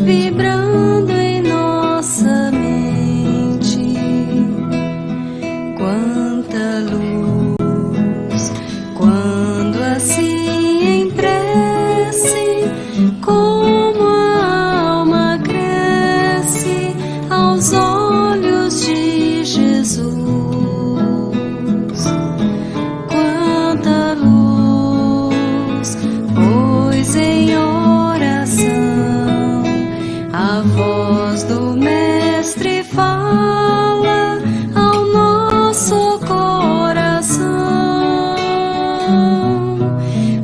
vibrando em nossa mente. Quanta luz, quando assim em prece, como a alma cresce aos olhos de Jesus. Quanta luz, pois em oração a voz do Mestre fala ao nosso coração.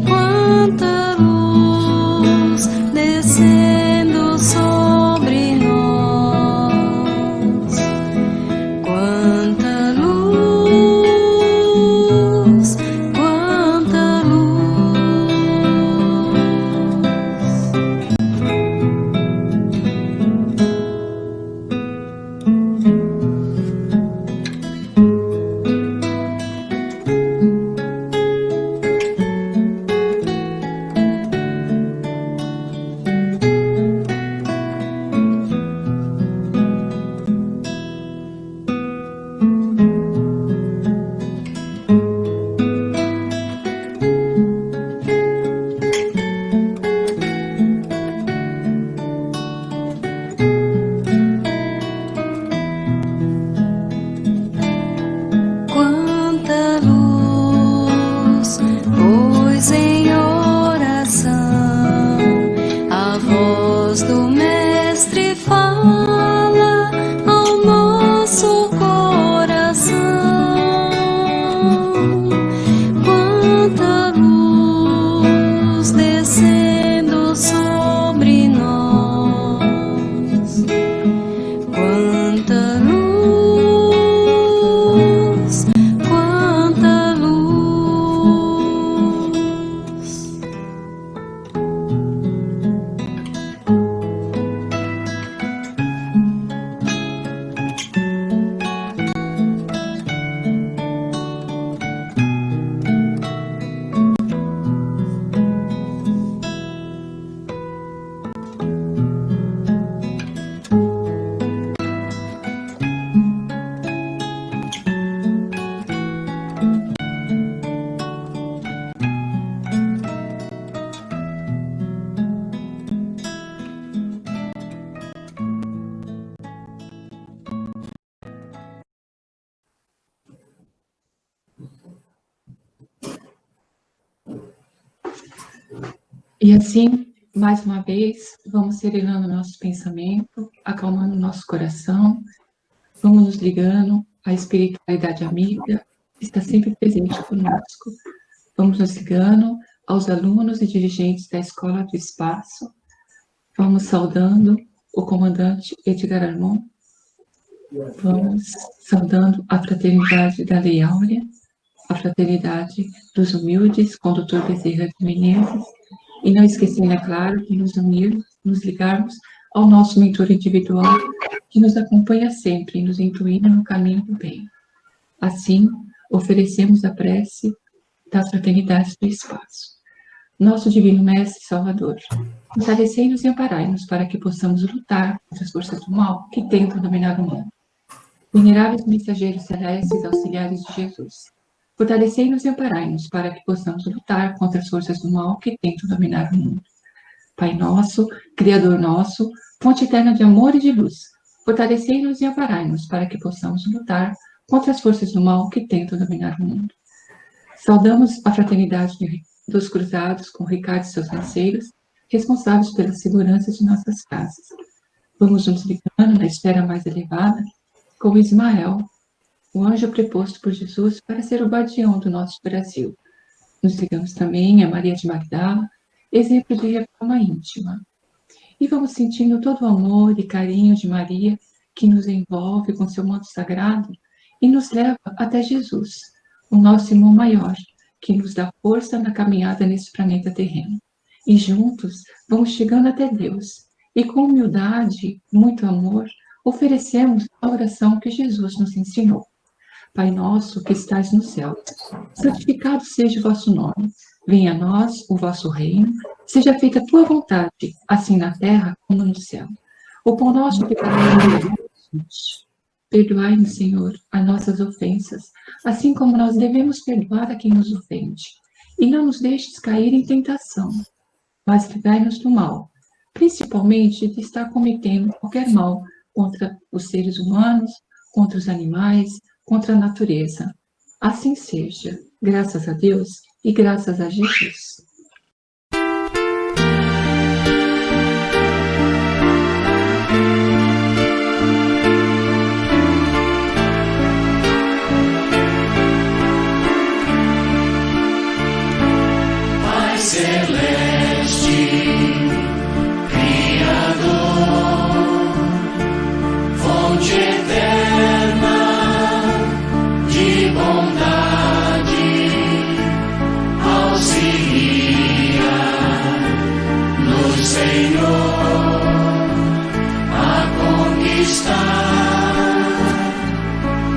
Quanta luz descendo sobre nós. Quanta luz, quanta luz. Quanta luz, pois em oração a voz do Mestre fala ao nosso coração. Quanta luz descendo sobre nós. Quanta luz, quanta luz. E assim, mais uma vez, vamos serenando nosso pensamento, acalmando nosso coração, vamos nos ligando à espiritualidade amiga, que está sempre presente conosco. Vamos nos ligando aos alunos e dirigentes da Escola do Espaço. Vamos saudando o comandante Edgar Armon. Vamos saudando a fraternidade da Lei Áurea, a fraternidade dos humildes, com o Dr. Bezerra de Menezes, e não esquecendo, é claro, de nos unirmos, nos ligarmos ao nosso mentor individual, que nos acompanha sempre, nos intuindo no caminho do bem. Assim, oferecemos a prece das fraternidades do espaço. Nosso Divino Mestre Salvador, fortalecei-nos e amparai-nos para que possamos lutar contra as forças do mal que tentam dominar o mundo. Veneráveis mensageiros celestes, auxiliares de Jesus, fortalecei-nos e amparai-nos para que possamos lutar contra as forças do mal que tentam dominar o mundo. Pai nosso, Criador nosso, fonte eterna de amor e de luz, fortalecei-nos e amparai-nos para que possamos lutar contra as forças do mal que tentam dominar o mundo. Saudamos a fraternidade dos cruzados com Ricardo e seus lanceiros, responsáveis pela segurança de nossas casas. Vamos nos ligando na esfera mais elevada com Ismael, o anjo preposto por Jesus para ser o guardião do nosso Brasil. Nos ligamos também a Maria de Magdala, exemplo de reforma íntima. E vamos sentindo todo o amor e carinho de Maria, que nos envolve com seu manto sagrado e nos leva até Jesus, o nosso irmão maior, que nos dá força na caminhada nesse planeta terreno. E juntos vamos chegando até Deus, e com humildade, muito amor, oferecemos a oração que Jesus nos ensinou. Pai nosso que estais no céu, santificado seja o vosso nome. Venha a nós o vosso reino, seja feita a tua vontade, assim na terra como no céu. O pão nosso de cada dia dai-nos. Perdoai-nos, Senhor, as nossas ofensas, assim como nós devemos perdoar a quem nos ofende. E não nos deixes cair em tentação, mas livrai-nos do mal, principalmente de estar cometendo qualquer mal contra os seres humanos, contra os animais, contra a natureza. Assim seja, graças a Deus e graças a Jesus. Pai celeste, Criador, fonte eterna de bondade, auxilia-nos, Senhor, a conquistar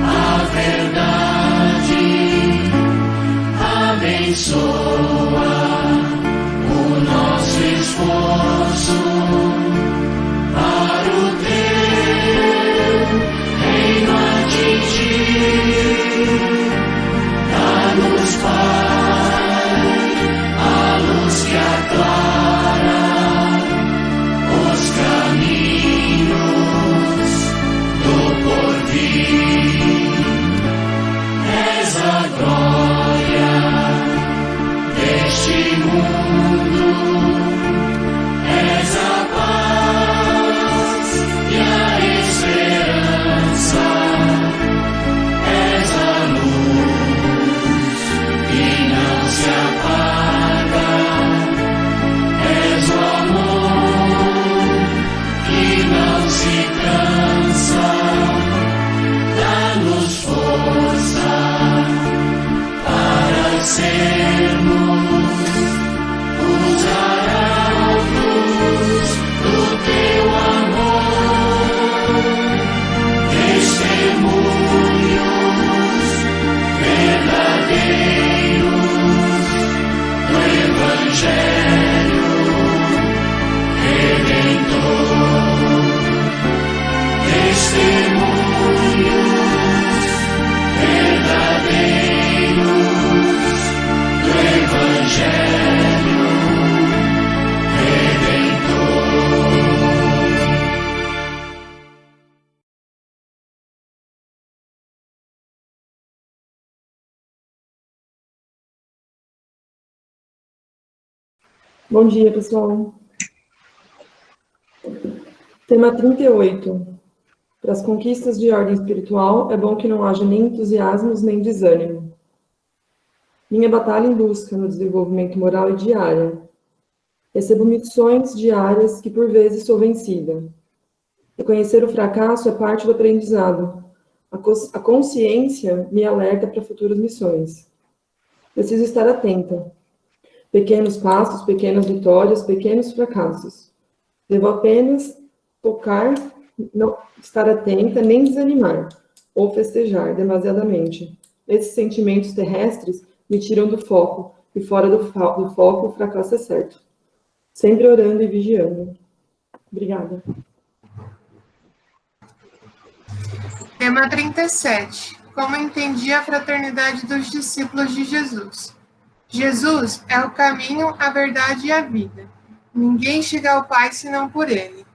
a verdade. Abençoa o nosso esforço para o teu reino atingir. Dá-nos, Pai, a luz que aclara os caminhos do porvir. És a glória deste mundo, és a paz e a esperança, és a luz que não se apaga, és o amor que não se cansa. Dá-nos força para sermos os arautos do teu amor, testemunhos verdadeiros do Evangelho Redentor, testemunhos verdadeiros do Evangelho Redentor. Bom dia, pessoal. Tema 38. Para as conquistas de ordem espiritual, é bom que não haja nem entusiasmos nem desânimo. Minha batalha em busca no desenvolvimento moral é diária. Recebo missões diárias que por vezes sou vencida. Reconhecer o fracasso é parte do aprendizado. A consciência me alerta para futuras missões. Preciso estar atenta. Pequenos passos, pequenas vitórias, pequenos fracassos. Devo apenas tocar, não estar atenta, nem desanimar, ou festejar demasiadamente. Esses sentimentos terrestres me tiram do foco, e fora do foco o fracasso é certo. Sempre orando e vigiando. Obrigada. Tema 37. Como entendi a fraternidade dos discípulos de Jesus. Jesus é o caminho, a verdade e a vida. Ninguém chega ao Pai senão por ele.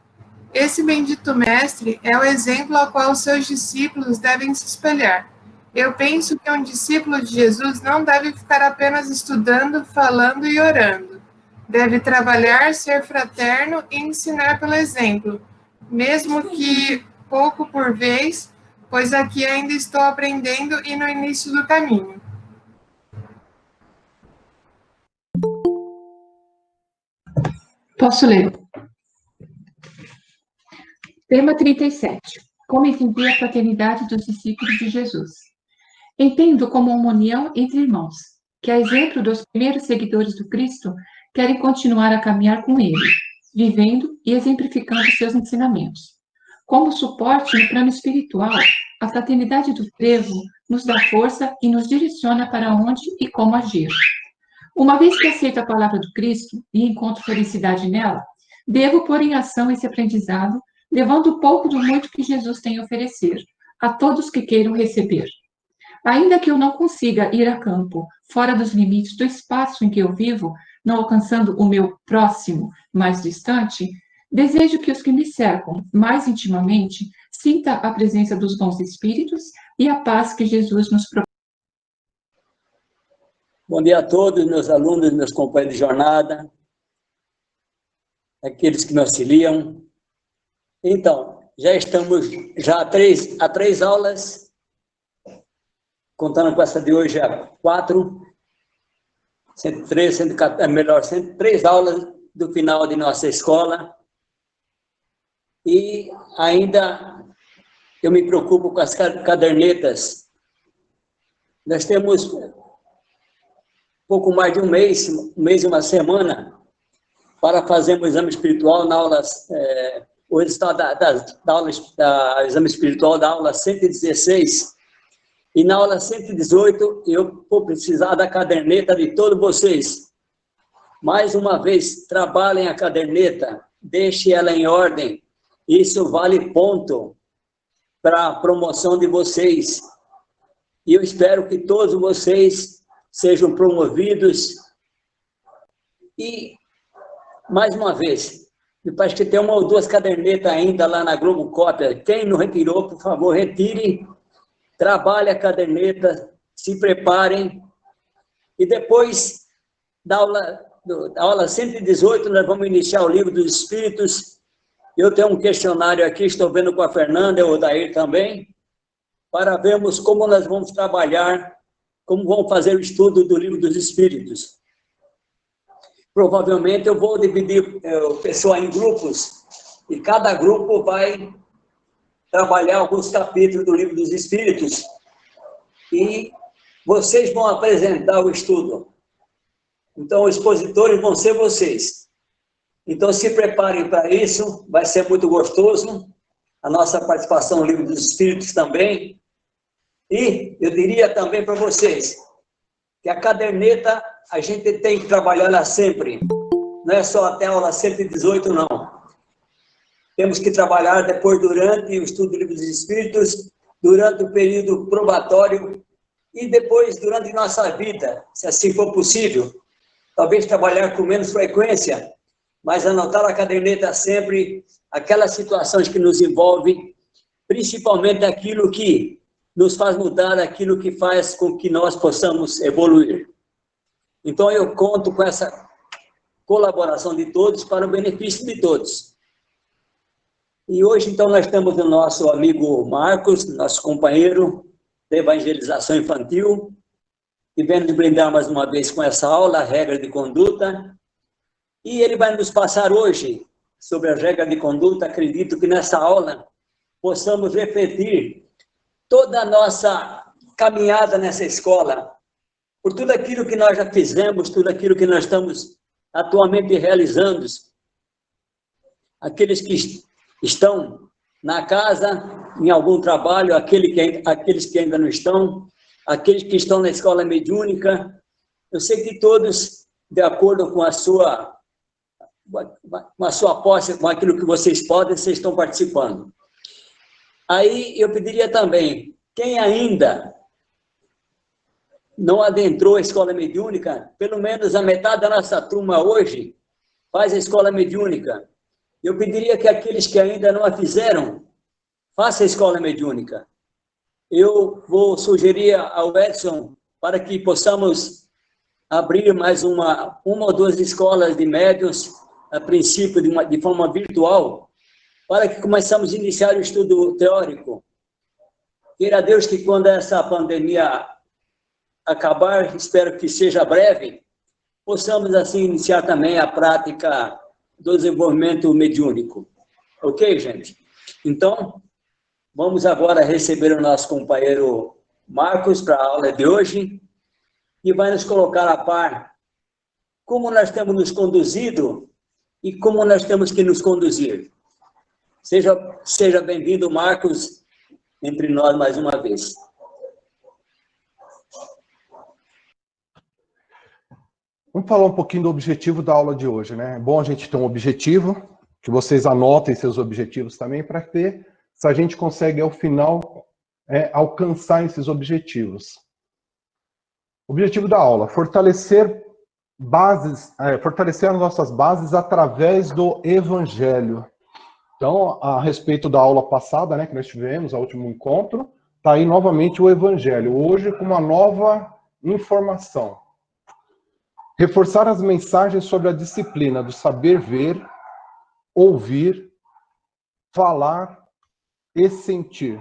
Esse bendito mestre é o exemplo ao qual os seus discípulos devem se espelhar. Eu penso que um discípulo de Jesus não deve ficar apenas estudando, falando e orando. Deve trabalhar, ser fraterno e ensinar pelo exemplo, mesmo que pouco por vez, pois aqui ainda estou aprendendo e no início do caminho. Posso ler? Tema 37. Como entender a fraternidade dos discípulos de Jesus? Entendo como uma união entre irmãos, que, a exemplo dos primeiros seguidores do Cristo, querem continuar a caminhar com ele, vivendo e exemplificando seus ensinamentos. Como suporte no plano espiritual, a fraternidade do trevo nos dá força e nos direciona para onde e como agir. Uma vez que aceito a palavra do Cristo e encontro felicidade nela, devo pôr em ação esse aprendizado, levando o pouco do muito que Jesus tem a oferecer a todos que queiram receber. Ainda que eu não consiga ir a campo, fora dos limites do espaço em que eu vivo, não alcançando o meu próximo mais distante, desejo que os que me cercam mais intimamente sinta a presença dos bons espíritos e a paz que Jesus nos propõe. Bom dia a todos, meus alunos, meus companheiros de jornada, aqueles que me auxiliam. Então, já estamos há três aulas, contando com essa de hoje, há 103 aulas do final de nossa escola. E ainda eu me preocupo com as cadernetas. Nós temos pouco mais de um mês e uma semana, para fazer um exame espiritual na aula, o resultado da exame espiritual da aula 116, e na aula 118 eu vou precisar da caderneta de todos vocês. Mais uma vez, trabalhem a caderneta, deixe ela em ordem, isso vale ponto para a promoção de vocês, e eu espero que todos vocês sejam promovidos. E, mais uma vez, me parece que tem uma ou duas cadernetas ainda lá na Globo Cópia. Quem não retirou, por favor, retire, trabalhe a caderneta, se preparem. E depois da aula 118, nós vamos iniciar o Livro dos Espíritos. Eu tenho um questionário aqui, estou vendo com a Fernanda e o Odair também, para vermos como nós vamos trabalhar, como vamos fazer o estudo do Livro dos Espíritos. Provavelmente eu vou dividir o pessoal em grupos, e cada grupo vai trabalhar alguns capítulos do Livro dos Espíritos, e vocês vão apresentar o estudo. Então, os expositores vão ser vocês. Então, se preparem para isso, vai ser muito gostoso. A nossa participação no Livro dos Espíritos também. E eu diria também para vocês que a caderneta a gente tem que trabalhar ela sempre. Não é só até a aula 118, não. Temos que trabalhar depois, durante o estudo do Livro dos Espíritos, durante o período probatório e depois durante nossa vida, se assim for possível. Talvez trabalhar com menos frequência, mas anotar a caderneta sempre aquelas situações que nos envolvem, principalmente aquilo que nos faz mudar, aquilo que faz com que nós possamos evoluir. Então, eu conto com essa colaboração de todos para o benefício de todos. E hoje, então, nós temos o nosso amigo Marcos, nosso companheiro de evangelização infantil, que vem nos brindar mais uma vez com essa aula, a regra de conduta, e ele vai nos passar hoje sobre a regra de conduta. Acredito que nessa aula possamos refletir toda a nossa caminhada nessa escola, por tudo aquilo que nós já fizemos, tudo aquilo que nós estamos atualmente realizando. Aqueles que estão na casa, em algum trabalho, aqueles que ainda não estão, aqueles que estão na escola mediúnica. Eu sei que todos, de acordo com a sua posse, com aquilo que vocês podem, vocês estão participando. Aí eu pediria também, quem ainda não adentrou a escola mediúnica, pelo menos a metade da nossa turma hoje faz a escola mediúnica. Eu pediria que aqueles que ainda não a fizeram, façam a escola mediúnica. Eu vou sugerir ao Edson para que possamos abrir mais uma ou duas escolas de médiuns, a princípio de forma virtual, para que começamos a iniciar o estudo teórico. Queira Deus que quando essa pandemia acabar, espero que seja breve, possamos assim iniciar também a prática do desenvolvimento mediúnico. Ok, gente? Então, vamos agora receber o nosso companheiro Marcos para a aula de hoje, e vai nos colocar a par como nós temos nos conduzido e como nós temos que nos conduzir. Seja bem-vindo, Marcos, entre nós mais uma vez. Vamos falar um pouquinho do objetivo da aula de hoje, né? É bom a gente ter um objetivo, que vocês anotem seus objetivos também, para ver se a gente consegue, ao final, alcançar esses objetivos. O objetivo da aula, fortalecer as nossas bases através do Evangelho. Então, a respeito da aula passada, né, que nós tivemos, o último encontro, está aí novamente o Evangelho, hoje com uma nova informação. Reforçar as mensagens sobre a disciplina do saber ver, ouvir, falar e sentir.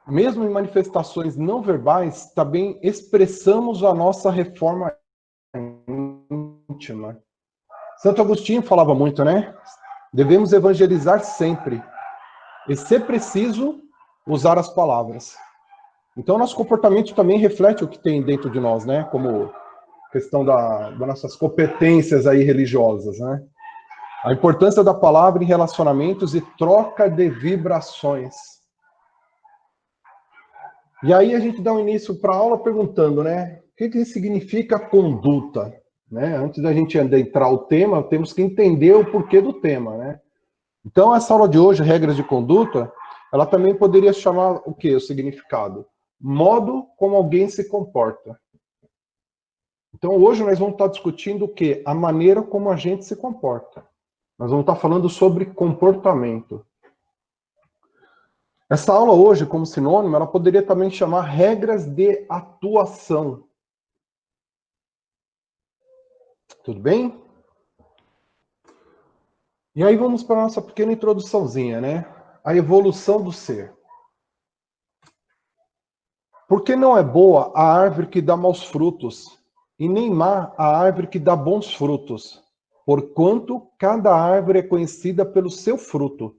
Mesmo em manifestações não verbais, também expressamos a nossa reforma íntima. Santo Agostinho falava muito, né? Devemos evangelizar sempre. E, se preciso, usar as palavras. Então, nosso comportamento também reflete o que tem dentro de nós, né? Como questão das nossas competências aí religiosas, né? A importância da palavra em relacionamentos e troca de vibrações. E aí a gente dá um início para a aula perguntando, né? O que significa conduta? Né? Antes da gente adentrar o tema, temos que entender o porquê do tema, né? Então, essa aula de hoje, regras de conduta, ela também poderia chamar o quê? O significado? Modo como alguém se comporta. Então, hoje nós vamos estar discutindo o quê? A maneira como a gente se comporta. Nós vamos estar falando sobre comportamento. Essa aula hoje, como sinônimo, ela poderia também chamar regras de atuação. Tudo bem? E aí vamos para a nossa pequena introduçãozinha, né? A evolução do ser. Por que não é boa a árvore que dá maus frutos, e nem má a árvore que dá bons frutos? Porquanto cada árvore é conhecida pelo seu fruto.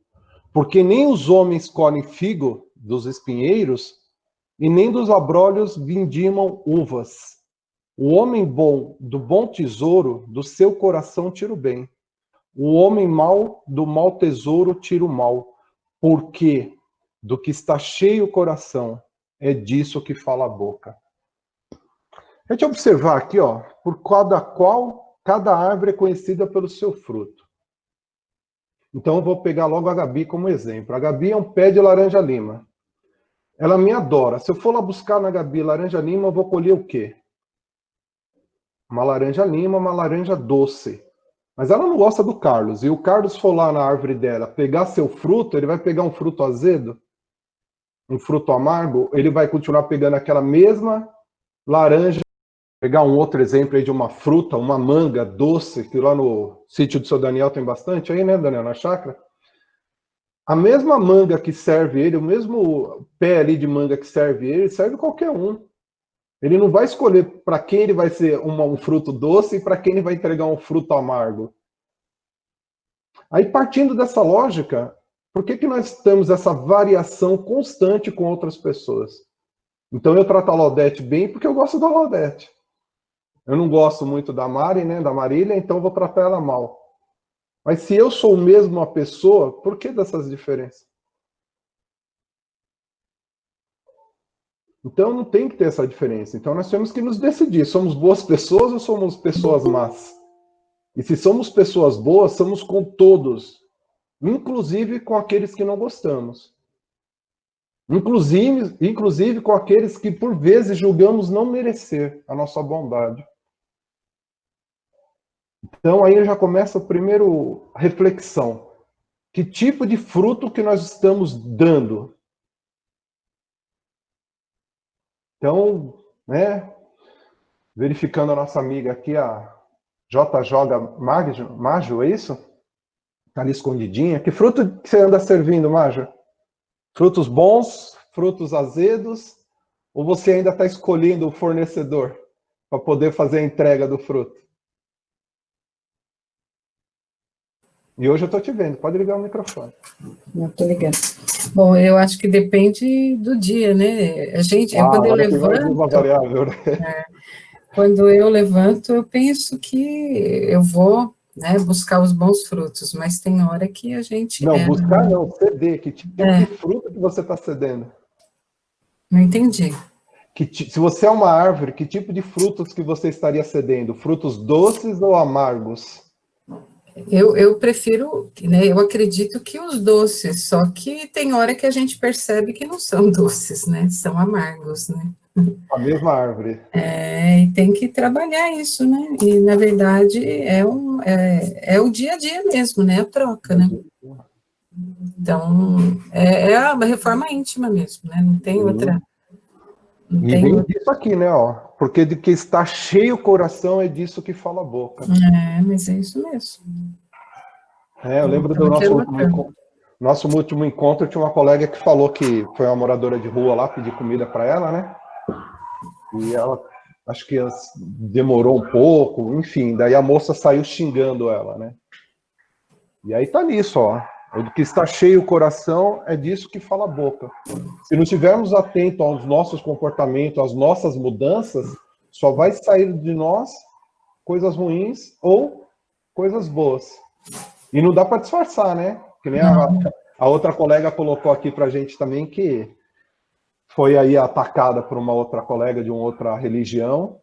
Porque nem os homens colhem figo dos espinheiros, e nem dos abrolhos vindimam uvas. O homem bom do bom tesouro do seu coração tira o bem. O homem mau do mau tesouro tira o mal. Porque do que está cheio o coração, é disso que fala a boca. A gente observar aqui, ó, por cada árvore é conhecida pelo seu fruto. Então eu vou pegar logo a Gabi como exemplo. A Gabi é um pé de laranja-lima. Ela me adora. Se eu for lá buscar na Gabi laranja-lima, eu vou colher o quê? Uma laranja-lima, uma laranja doce. Mas ela não gosta do Carlos. E o Carlos for lá na árvore dela pegar seu fruto, ele vai pegar um fruto azedo? Um fruto amargo? Ele vai continuar pegando aquela mesma laranja. Pegar um outro exemplo aí de uma fruta, uma manga doce, que lá no sítio do seu Daniel tem bastante aí, né, Daniel, na chácara? A mesma manga que serve ele, o mesmo pé ali de manga que serve ele, serve qualquer um. Ele não vai escolher para quem ele vai ser um fruto doce e para quem ele vai entregar um fruto amargo. Aí, partindo dessa lógica, por que nós temos essa variação constante com outras pessoas? Então, eu trato a Laudete bem porque eu gosto da Laudete. Eu não gosto muito da Mari, né, da Marília, então eu vou tratar ela mal. Mas se eu sou mesmo uma pessoa, por que dessas diferenças? Então não tem que ter essa diferença. Então nós temos que nos decidir, somos boas pessoas ou somos pessoas más? E se somos pessoas boas, somos com todos, inclusive com aqueles que não gostamos. Inclusive com aqueles que por vezes julgamos não merecer a nossa bondade. Então aí já começa a primeira reflexão. Que tipo de fruto que nós estamos dando? Então, né, verificando a nossa amiga aqui, a JJ Majo, é isso? Está ali escondidinha. Que fruto que você anda servindo, Majo? Frutos bons, frutos azedos? Ou você ainda está escolhendo o fornecedor para poder fazer a entrega do fruto? E hoje eu estou te vendo, pode ligar o microfone. Não, estou ligando. Bom, eu acho que depende do dia, né? A gente, quando eu levanto, variável, né? Quando eu levanto, eu penso que eu vou né, buscar os bons frutos, mas tem hora que a gente Não, erra. buscar não, ceder. Que tipo de fruto que você está cedendo? Não entendi. Se você é uma árvore, que tipo de frutos que você estaria cedendo? Frutos doces ou amargos? Eu prefiro, né, eu acredito que os doces, só que tem hora que a gente percebe que não são doces, né, são amargos, né. A mesma árvore. E tem que trabalhar isso, né, e na verdade é o dia a dia mesmo, né, a troca, né. Então, é a reforma íntima mesmo, né, não tem outra. Não E tem vem outra. disso aqui, né, ó. Porque de que está cheio o coração é disso que fala a boca. Mas é isso mesmo. Eu lembro do nosso último encontro, tinha uma colega que falou que foi uma moradora de rua lá pedir comida para ela, né? E ela, acho que demorou um pouco, enfim, daí a moça saiu xingando ela, né? E aí tá nisso, ó. Do que está cheio o coração é disso que fala a boca. Se não estivermos atentos aos nossos comportamentos, às nossas mudanças, só vai sair de nós coisas ruins ou coisas boas. E não dá para disfarçar, né? Que nem a outra colega colocou aqui pra gente também, que foi aí atacada por uma outra colega de uma outra religião,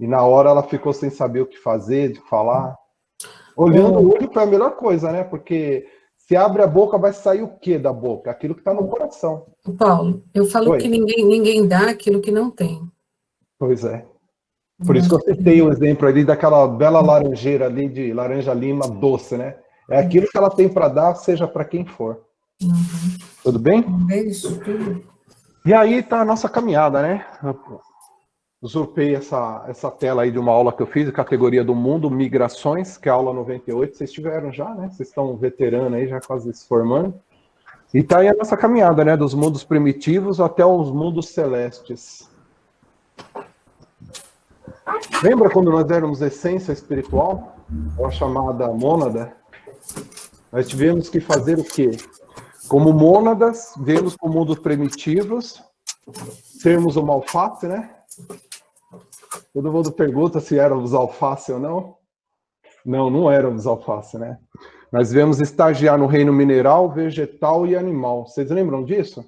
e na hora ela ficou sem saber o que fazer, de falar. Olhando o olho foi a melhor coisa, né? Porque se abre a boca, vai sair o quê da boca? Aquilo que está no coração. Paulo, eu falo Oi. que ninguém dá aquilo que não tem. Pois é. Por isso que eu citei o exemplo ali daquela bela laranjeira ali de laranja lima doce, né? É aquilo que ela tem para dar, seja para quem for. Tudo bem? É isso, tudo. E aí tá a nossa caminhada, né? Eu usurpei essa tela aí de uma aula que eu fiz, categoria do mundo, migrações, que é a aula 98. Vocês tiveram já, né? Vocês estão veteranos aí, já quase se formando. E tá aí a nossa caminhada, né? Dos mundos primitivos até os mundos celestes. Lembra quando nós éramos essência espiritual? Ou a chamada mônada? Nós tivemos que fazer o quê? Como mônadas, viemos para o mundo primitivos, sermos uma alface, né? Todo mundo pergunta se éramos alface ou não. Não, não éramos alface, né? Nós viemos estagiar no reino mineral, vegetal e animal. Vocês lembram disso?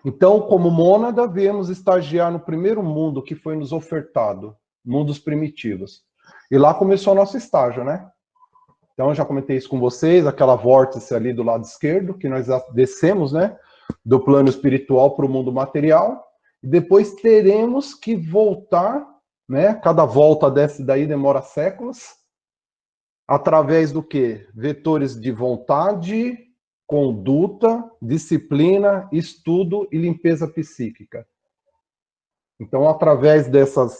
Então, como mônada, viemos estagiar no primeiro mundo que foi nos ofertado, mundos primitivos. E lá começou o nosso estágio, né? Então, eu já comentei isso com vocês, aquela vórtice ali do lado esquerdo, que nós descemos, né? Do plano espiritual para o mundo material. E depois teremos que voltar, né? Cada volta dessa daí demora séculos. Através do quê? Vetores de vontade, conduta, disciplina, estudo e limpeza psíquica. Então, através dessas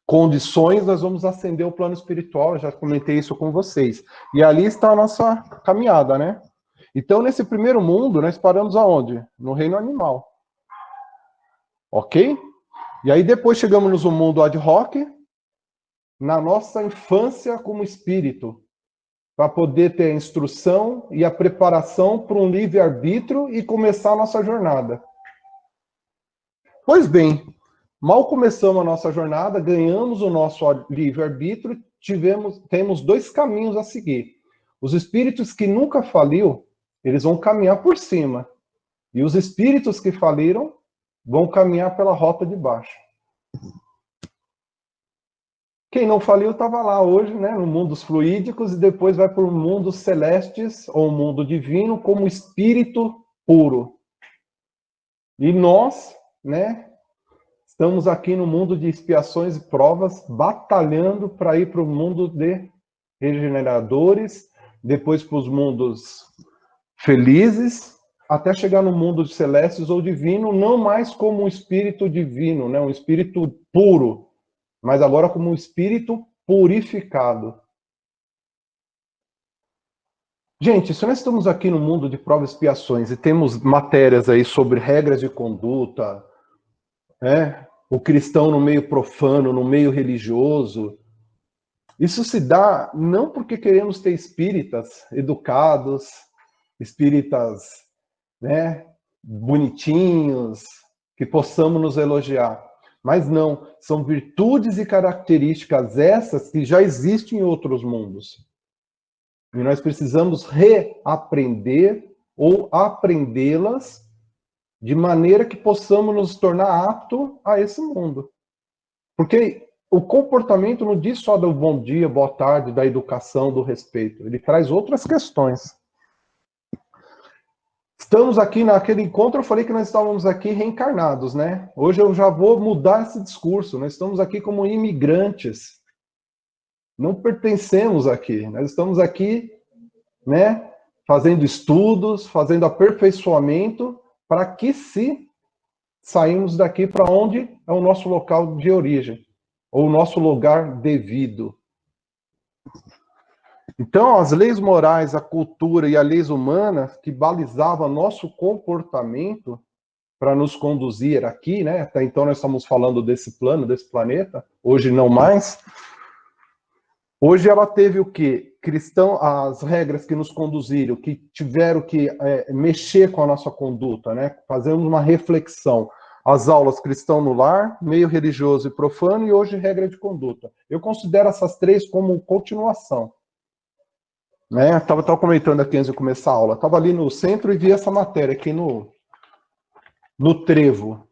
condições, nós vamos ascender o plano espiritual, eu já comentei isso com vocês. E ali está a nossa caminhada, né? Então, nesse primeiro mundo, nós paramos aonde? No reino animal. Ok? E aí depois chegamos no mundo ad hoc, na nossa infância como espírito, para poder ter a instrução e a preparação para um livre-arbítrio e começar a nossa jornada. Pois bem, mal começamos a nossa jornada, ganhamos o nosso livre-arbítrio, temos dois caminhos a seguir. Os espíritos que nunca faliu, eles vão caminhar por cima. E os espíritos que faliram vão caminhar pela rota de baixo. Quem não faliu estava lá hoje, né, no mundo dos fluídicos, e depois vai para o mundo celestes, ou o mundo divino, como espírito puro. E nós, né, estamos aqui no mundo de expiações e provas, batalhando para ir para o mundo de regeneradores, depois para os mundos felizes, até chegar no mundo de celestes ou divino, não mais como um espírito divino, né, um espírito puro, mas agora como um espírito purificado. Gente, se nós estamos aqui no mundo de provas e expiações e temos matérias aí sobre regras de conduta, né, o cristão no meio profano, no meio religioso, isso se dá não porque queremos ter espíritas educados, espíritas, né, bonitinhos, que possamos nos elogiar. Mas não, são virtudes e características essas que já existem em outros mundos. E nós precisamos reaprender ou aprendê-las de maneira que possamos nos tornar aptos a esse mundo. Porque o comportamento não diz só do bom dia, boa tarde, da educação, do respeito. Ele traz outras questões. Estamos aqui naquele encontro, eu falei que nós estávamos aqui reencarnados, né? Hoje eu já vou mudar esse discurso. Nós estamos aqui como imigrantes. Não pertencemos aqui. Nós estamos aqui, né, fazendo estudos, fazendo aperfeiçoamento, para que se saímos daqui para onde é o nosso local de origem, ou o nosso lugar devido. Então, as leis morais, a cultura e as leis humanas que balizavam nosso comportamento para nos conduzir aqui, né? Até então nós estamos falando desse plano, desse planeta, hoje não mais. Hoje ela teve o quê? As regras que nos conduziram, que tiveram que mexer com a nossa conduta, né? Fazendo uma reflexão. As aulas cristão no lar, meio religioso e profano, e hoje regra de conduta. Eu considero essas três como continuação. Né? Estava comentando aqui antes de começar a aula. Estava ali no centro e vi essa matéria aqui no Trevo.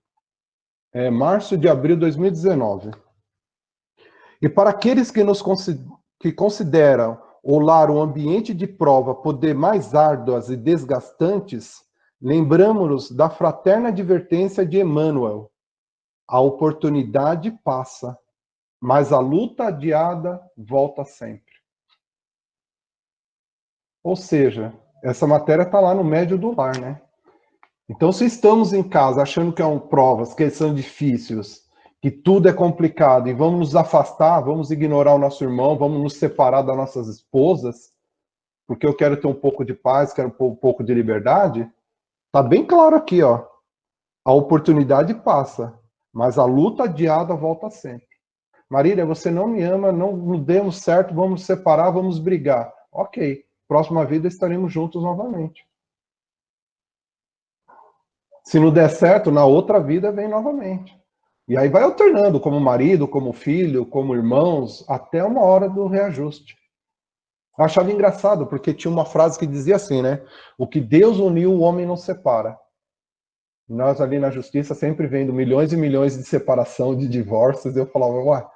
Março de abril de 2019. E para aqueles que consideram o lar um ambiente de prova poder mais árduas e desgastantes, lembramos-nos da fraterna advertência de Emmanuel. A oportunidade passa, mas a luta adiada volta sempre. Ou seja, essa matéria está lá no médio do lar, né? Então, se estamos em casa achando que provas, que são difíceis, que tudo é complicado, e vamos nos afastar, vamos ignorar o nosso irmão, vamos nos separar das nossas esposas, porque eu quero ter um pouco de paz, quero um pouco de liberdade, está bem claro aqui, ó. A oportunidade passa, mas a luta adiada volta sempre. Marília, você não me ama, não demos certo, vamos nos separar, vamos brigar. Ok. Próxima vida estaremos juntos novamente. Se não der certo, na outra vida vem novamente. E aí vai alternando, como marido, como filho, como irmãos, até uma hora do reajuste. Eu achava engraçado, porque tinha uma frase que dizia assim, né? O que Deus uniu, o homem não separa. Nós ali na justiça sempre vendo milhões e milhões de separação, de divórcios, eu falava, ué,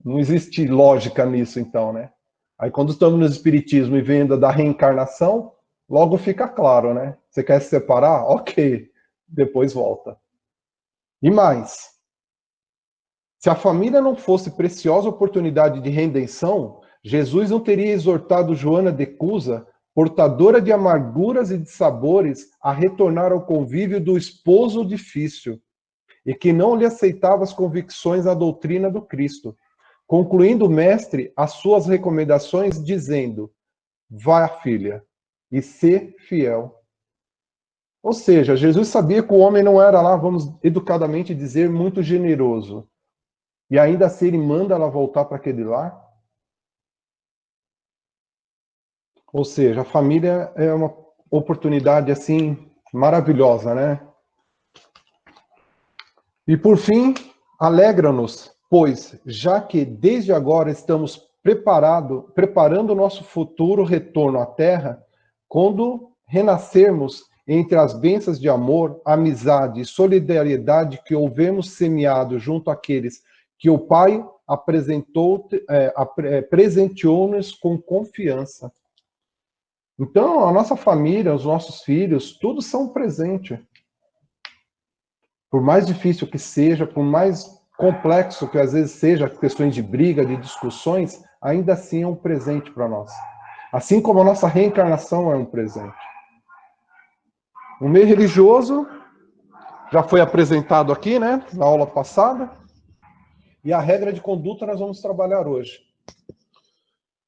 não existe lógica nisso então, né? Aí quando estamos no espiritismo e vendo da reencarnação, logo fica claro, né? Você quer se separar? Ok, depois volta. E mais, se a família não fosse preciosa oportunidade de redenção, Jesus não teria exortado Joana de Cusa, portadora de amarguras e de sabores, a retornar ao convívio do esposo difícil, e que não lhe aceitava as convicções da doutrina do Cristo. Concluindo o mestre as suas recomendações, dizendo, vá, filha, e sê fiel. Ou seja, Jesus sabia que o homem não era lá, vamos educadamente dizer, muito generoso. E ainda assim ele manda ela voltar para aquele lar. Ou seja, a família é uma oportunidade assim maravilhosa, né? E por fim, alegra-nos, pois, já que desde agora estamos preparando o nosso futuro retorno à Terra, quando renascermos entre as bênçãos de amor, amizade e solidariedade que houvemos semeado junto àqueles que o Pai presenteou-nos com confiança. Então, a nossa família, os nossos filhos, todos são um presente. Por mais difícil que seja, por mais complexo que às vezes seja, questões de briga, de discussões, ainda assim é um presente para nós. Assim como a nossa reencarnação é um presente. O meio religioso já foi apresentado aqui, né, na aula passada, e a regra de conduta nós vamos trabalhar hoje.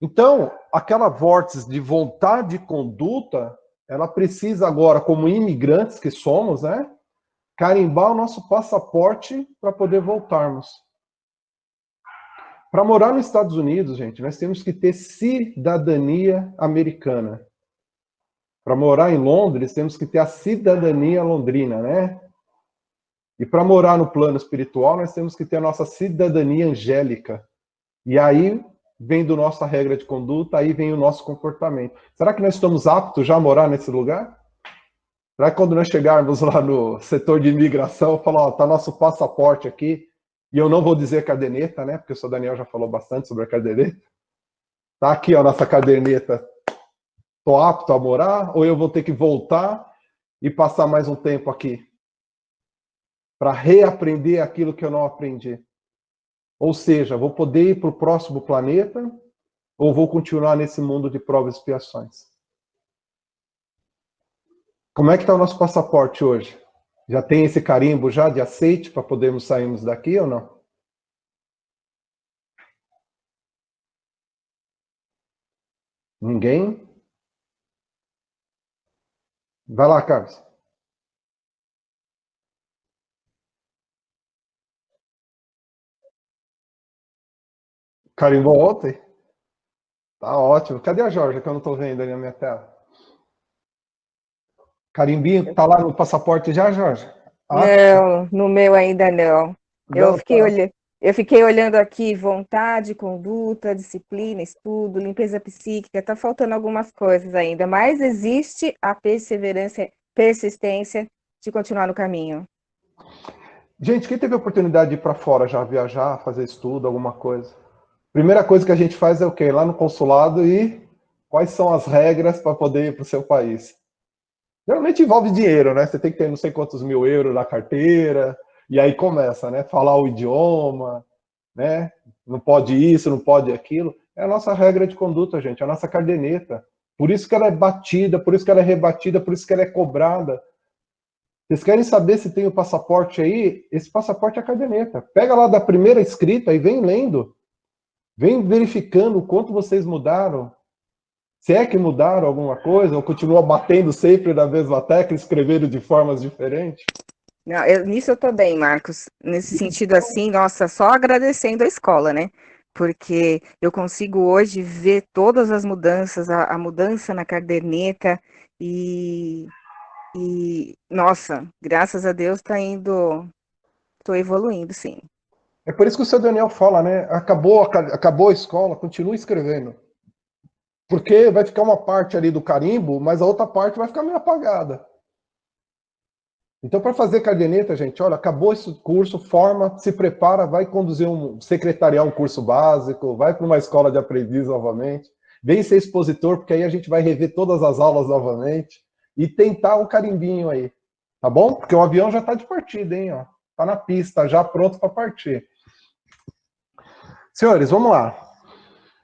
Então, aquela vórtice de vontade e conduta, ela precisa agora, como imigrantes que somos, né, carimbar o nosso passaporte para poder voltarmos. Para morar nos Estados Unidos, gente, nós temos que ter cidadania americana. Para morar em Londres, temos que ter a cidadania londrina, né? E para morar no plano espiritual, nós temos que ter a nossa cidadania angélica. E aí vem do nossa regra de conduta, aí vem o nosso comportamento. Será que nós estamos aptos já a morar nesse lugar? Será que quando nós chegarmos lá no setor de imigração, falar, ó, tá nosso passaporte aqui, e eu não vou dizer caderneta, né? Porque o senhor Daniel já falou bastante sobre a caderneta. Tá aqui, ó, nossa caderneta. Tô apto a morar, ou eu vou ter que voltar e passar mais um tempo aqui para reaprender aquilo que eu não aprendi? Ou seja, vou poder ir para o próximo planeta ou vou continuar nesse mundo de provas e expiações? Como é que está o nosso passaporte hoje? Já tem esse carimbo já de aceite para podermos sairmos daqui ou não? Ninguém? Vai lá, Carlos. Carimbou ontem? Tá ótimo. Cadê a Jorge, que eu não estou vendo ali na minha tela? Carimbinho, tá lá no passaporte já, Jorge? Não, no meu ainda não. Não, Eu fiquei olhando aqui, vontade, conduta, disciplina, estudo, limpeza psíquica, tá faltando algumas coisas ainda, mas existe a perseverança, persistência de continuar no caminho. Gente, quem teve a oportunidade de ir para fora já, viajar, fazer estudo, alguma coisa? Primeira coisa que a gente faz é o quê? Ir lá no consulado e quais são as regras para poder ir para o seu país? Geralmente envolve dinheiro, né? Você tem que ter não sei quantos mil euros na carteira, e aí começa, né? Falar o idioma, né? Não pode isso, não pode aquilo. É a nossa regra de conduta, gente, a nossa caderneta. Por isso que ela é batida, por isso que ela é rebatida, por isso que ela é cobrada. Vocês querem saber se tem o passaporte aí? Esse passaporte é a caderneta. Pega lá da primeira escrita e vem lendo. Vem verificando o quanto vocês mudaram. Se é que mudaram alguma coisa, ou continua batendo sempre na mesma tecla, escrevendo de formas diferentes? Não, nisso eu tô bem, Marcos. Nesse sentido assim, nossa, só agradecendo a escola, né? Porque eu consigo hoje ver todas as mudanças, a mudança na caderneta e nossa, graças a Deus tô evoluindo, sim. É por isso que o seu Daniel fala, né? Acabou a escola, continua escrevendo. Porque vai ficar uma parte ali do carimbo, mas a outra parte vai ficar meio apagada. Então, para fazer caderneta, gente, olha, acabou esse curso, forma, se prepara, vai conduzir secretariar um curso básico, vai para uma escola de aprendiz novamente, vem ser expositor, porque aí a gente vai rever todas as aulas novamente e tentar o carimbinho aí, tá bom? Porque o avião já está de partida, hein? Ó, tá na pista, já pronto para partir. Senhores, vamos lá.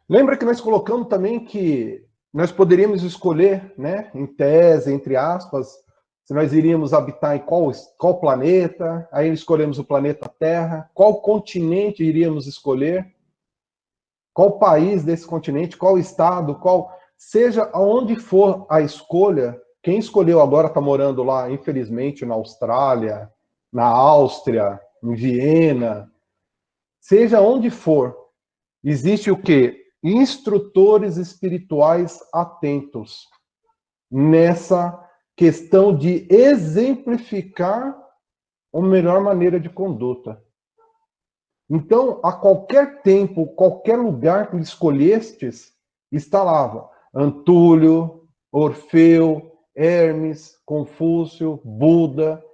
Lembra que nós colocamos também que nós poderíamos escolher, né, em tese, entre aspas, se nós iríamos habitar em qual planeta, aí escolhemos o planeta Terra, qual continente iríamos escolher, qual país desse continente, qual estado, seja aonde for a escolha, quem escolheu agora está morando lá, infelizmente, na Austrália, na Áustria, em Viena, seja onde for, existe o quê? Instrutores espirituais atentos nessa questão de exemplificar a melhor maneira de conduta. Então, a qualquer tempo, qualquer lugar que escolhestes, está lá Antúlio, Orfeu, Hermes, Confúcio, Buda,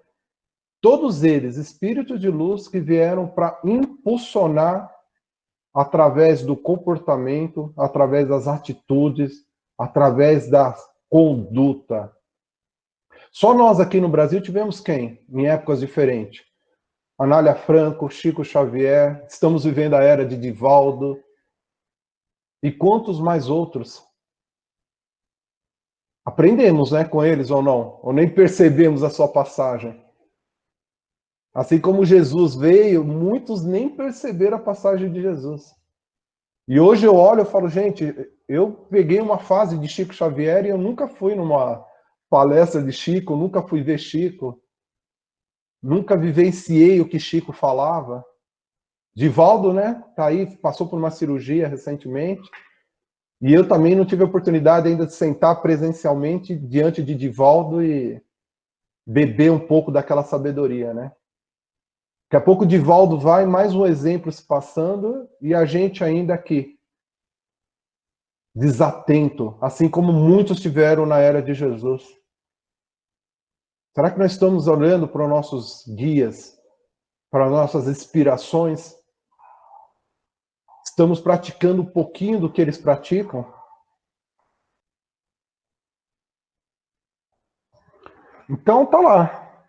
todos eles, espíritos de luz que vieram para impulsionar através do comportamento, através das atitudes, através da conduta. Só nós aqui no Brasil tivemos quem? Em épocas diferentes. Anália Franco, Chico Xavier, estamos vivendo a era de Divaldo. E quantos mais outros? Aprendemos, né, com eles ou não? Ou nem percebemos a sua passagem? Assim como Jesus veio, muitos nem perceberam a passagem de Jesus. E hoje eu olho e falo, gente, eu peguei uma fase de Chico Xavier e eu nunca fui numa palestra de Chico, nunca fui ver Chico, nunca vivenciei o que Chico falava. Divaldo, né, tá aí, passou por uma cirurgia recentemente, e eu também não tive a oportunidade ainda de sentar presencialmente diante de Divaldo e beber um pouco daquela sabedoria, né? Daqui a pouco o Divaldo vai, mais um exemplo se passando, e a gente ainda aqui, desatento, assim como muitos tiveram na era de Jesus. Será que nós estamos olhando para os nossos guias, para as nossas inspirações? Estamos praticando um pouquinho do que eles praticam? Então tá lá,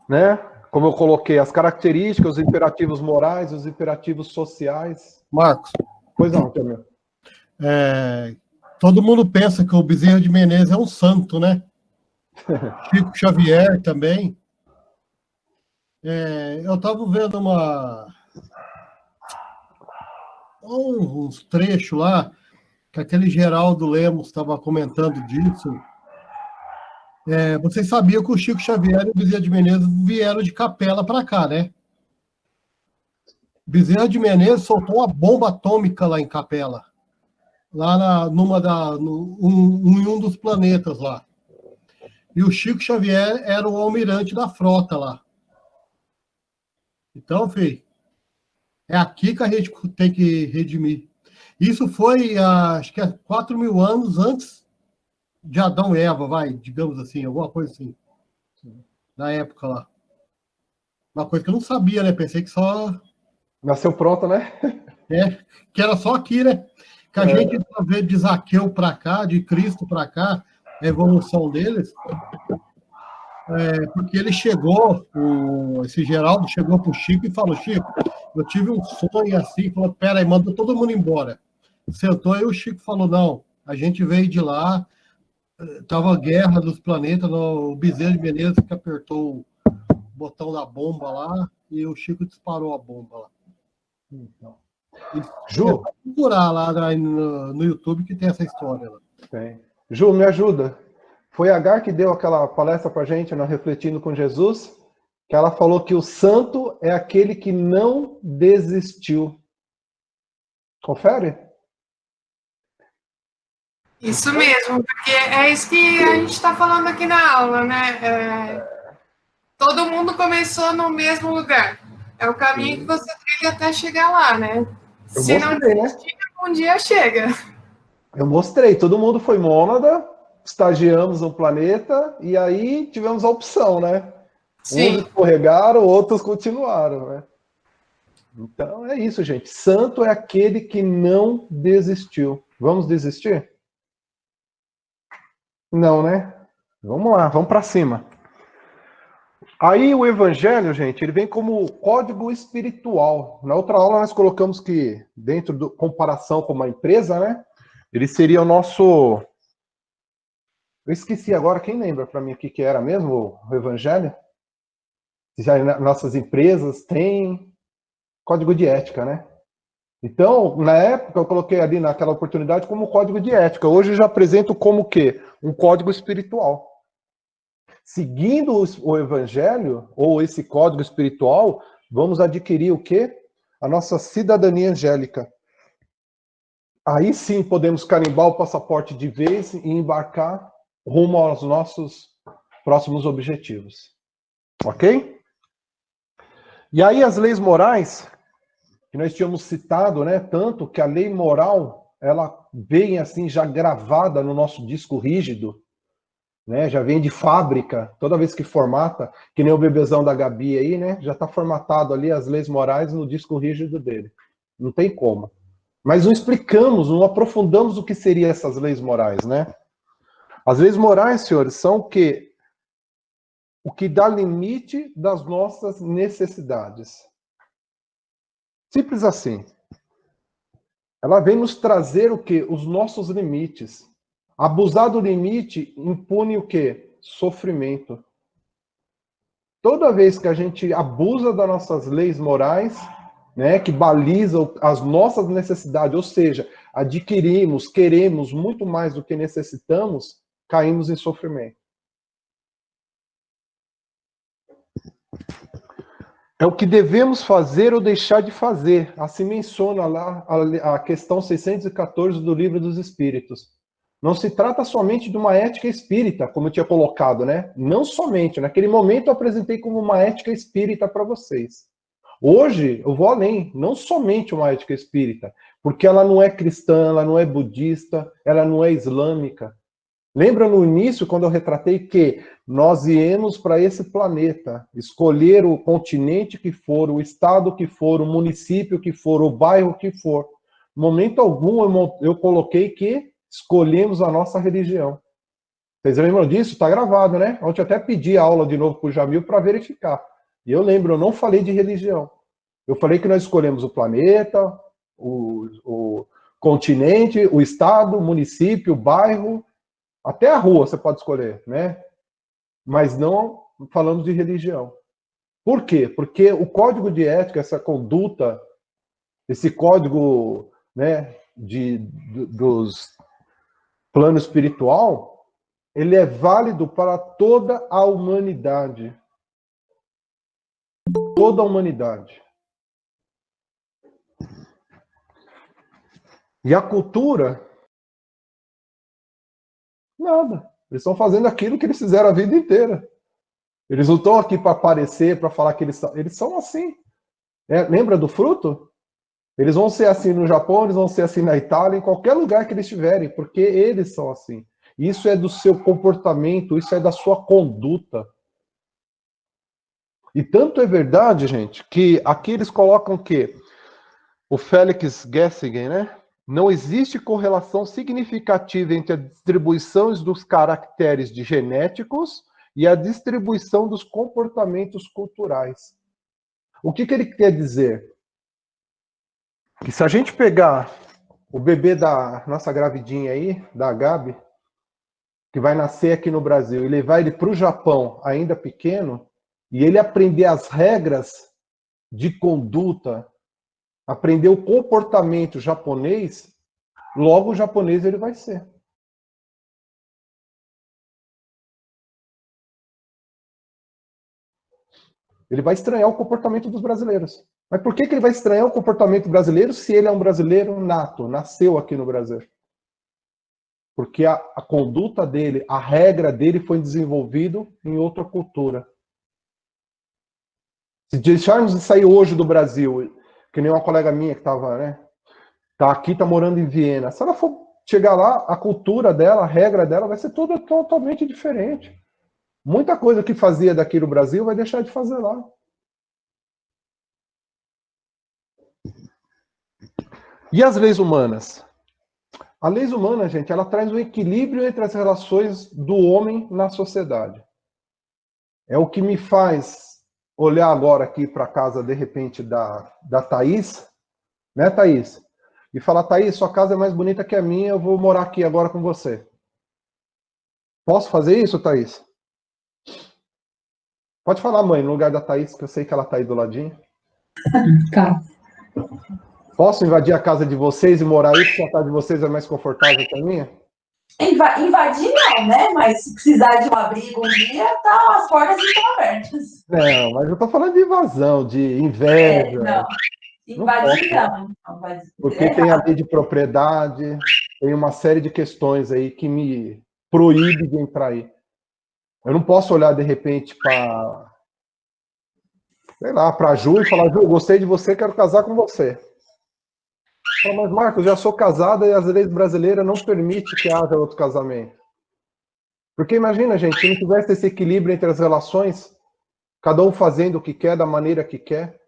né? Como eu coloquei, as características, os imperativos morais, os imperativos sociais. Marcos, Pois não, Camilo. todo mundo pensa que o Bezerra de Menezes é um santo, né? Chico Xavier também. Eu estava vendo uns trechos lá, que aquele Geraldo Lemos estava comentando disso. Vocês sabiam que o Chico Xavier e o Bezerra de Menezes vieram de Capela para cá, né? Bezerra de Menezes soltou uma bomba atômica lá em Capela, lá em um dos planetas lá. E o Chico Xavier era o almirante da frota lá. Então, filho, é aqui que a gente tem que redimir. Isso foi, acho que 4.000 anos antes de Adão e Eva, digamos assim, alguma coisa assim. Na época lá. Uma coisa que eu não sabia, né? Pensei que só... Nasceu pronto, né? Que era só aqui, né? Que a gente vê de Zaqueu para cá, de Cristo para cá, a evolução deles, porque ele chegou, esse Geraldo chegou para o Chico e falou: Chico, eu tive um sonho assim, falou, peraí, manda todo mundo embora. Sentou aí, o Chico falou: não, a gente veio de lá, tava a guerra dos planetas, o Bezerra de Menezes que apertou o botão da bomba lá, e o Chico disparou a bomba lá. Então, Ju? Procurar lá no YouTube que tem essa história lá. Tem. Ju, me ajuda. Foi a Agar que deu aquela palestra pra gente, no Refletindo com Jesus, que ela falou que o santo é aquele que não desistiu. Confere? Isso mesmo, porque é isso que a gente está falando aqui na aula, né? Todo mundo começou no mesmo lugar. É o caminho que você trilha até chegar lá, né? Se não desistir, um dia chega. Eu mostrei, todo mundo foi mônada, estagiamos no planeta, e aí tivemos a opção, né? Sim. Uns escorregaram, outros continuaram, né? Então é isso, gente. Santo é aquele que não desistiu. Vamos desistir? Não, né? Vamos lá, vamos para cima. Aí o evangelho, gente, ele vem como código espiritual. Na outra aula nós colocamos que, dentro da comparação com uma empresa, né? Ele seria o nosso... Eu esqueci agora, quem lembra para mim o que era mesmo o evangelho? Já nossas empresas têm código de ética, né? Então, na época, eu coloquei ali naquela oportunidade como código de ética. Hoje eu já apresento como o quê? Um código espiritual. Seguindo o evangelho, ou esse código espiritual, vamos adquirir o quê? A nossa cidadania angélica. Aí sim podemos carimbar o passaporte de vez e embarcar rumo aos nossos próximos objetivos. Ok? E aí as leis morais, que nós tínhamos citado, né? Tanto que a lei moral, ela vem assim já gravada no nosso disco rígido, né? Já vem de fábrica, toda vez que formata, que nem o bebezão da Gabi aí, né? Já está formatado ali as leis morais no disco rígido dele. Não tem como. Mas não explicamos, não aprofundamos o que seriam essas leis morais, né? As leis morais, senhores, são o quê? O que dá limite das nossas necessidades. Simples assim. Ela vem nos trazer o quê? Os nossos limites. Abusar do limite impune o quê? Sofrimento. Toda vez que a gente abusa das nossas leis morais, né, que balizam as nossas necessidades, ou seja, adquirimos, queremos muito mais do que necessitamos, caímos em sofrimento. É o que devemos fazer ou deixar de fazer. Assim menciona lá a questão 614 do Livro dos Espíritos. Não se trata somente de uma ética espírita, como eu tinha colocado, né? Não somente. Naquele momento eu apresentei como uma ética espírita para vocês. Hoje, eu vou além, não somente uma ética espírita, porque ela não é cristã, ela não é budista, ela não é islâmica. Lembra no início, quando eu retratei que nós viemos para esse planeta, escolher o continente que for, o estado que for, o município que for, o bairro que for. Em momento algum eu coloquei que escolhemos a nossa religião. Vocês lembram disso? Está gravado, né? Ontem eu até pedi a aula de novo para o Jamil para verificar. E eu lembro, eu não falei de religião. Eu falei que nós escolhemos o planeta, o continente, o estado, o município, o bairro, até a rua você pode escolher, né? Mas não falamos de religião. Por quê? Porque o código de ética, essa conduta, esse código, né, dos plano espiritual, ele é válido para toda a humanidade. Toda a humanidade. E a cultura, nada. Eles estão fazendo aquilo que eles fizeram a vida inteira. Eles não estão aqui para aparecer, para falar que eles são assim. Lembra do fruto? Eles vão ser assim no Japão, eles vão ser assim na Itália, em qualquer lugar que eles estiverem, porque eles são assim. Isso é do seu comportamento, isso é da sua conduta. E tanto é verdade, gente, que aqui eles colocam que o Felix Gessingen, né? Não existe correlação significativa entre a distribuição dos caracteres genéticos e a distribuição dos comportamentos culturais. O que ele quer dizer? Que se a gente pegar o bebê da nossa gravidinha aí, da Gabi, que vai nascer aqui no Brasil, e levar ele para o Japão ainda pequeno, e ele aprender as regras de conduta, aprender o comportamento japonês, logo o japonês ele vai ser. Ele vai estranhar o comportamento dos brasileiros. Mas por que ele vai estranhar o comportamento brasileiro se ele é um brasileiro nato, nasceu aqui no Brasil? Porque a conduta dele, a regra dele foi desenvolvido em outra cultura. Se deixarmos de sair hoje do Brasil, que nem uma colega minha que estava, né? Tá aqui, tá morando em Viena. Se ela for chegar lá, a cultura dela, a regra dela vai ser toda totalmente diferente. Muita coisa que fazia daqui no Brasil vai deixar de fazer lá. E as leis humanas? A lei humana, gente, ela traz um equilíbrio entre as relações do homem na sociedade. É o que me faz olhar agora aqui para a casa, de repente, da Thaís, né, Thaís? E falar, Thaís, sua casa é mais bonita que a minha, eu vou morar aqui agora com você. Posso fazer isso, Thaís? Pode falar, mãe, no lugar da Thaís, que eu sei que ela está aí do ladinho. Tá. Posso invadir a casa de vocês e morar aí, porque a casa de vocês é mais confortável que a minha? Invadir não, né? Mas se precisar de um abrigo um dia, tá, as portas estão abertas. Não, mas eu tô falando de invasão, de inveja. Não. Invadir não. Porque tem a lei de propriedade, tem uma série de questões aí que me proíbe de entrar aí. Eu não posso olhar, de repente, para, sei lá, para a Ju e falar, Ju, gostei de você, quero casar com você. Mas, Marcos, já sou casada e as leis brasileiras não permitem que haja outro casamento. Porque imagina, gente, se não tivesse esse equilíbrio entre as relações, cada um fazendo o que quer, da maneira que quer.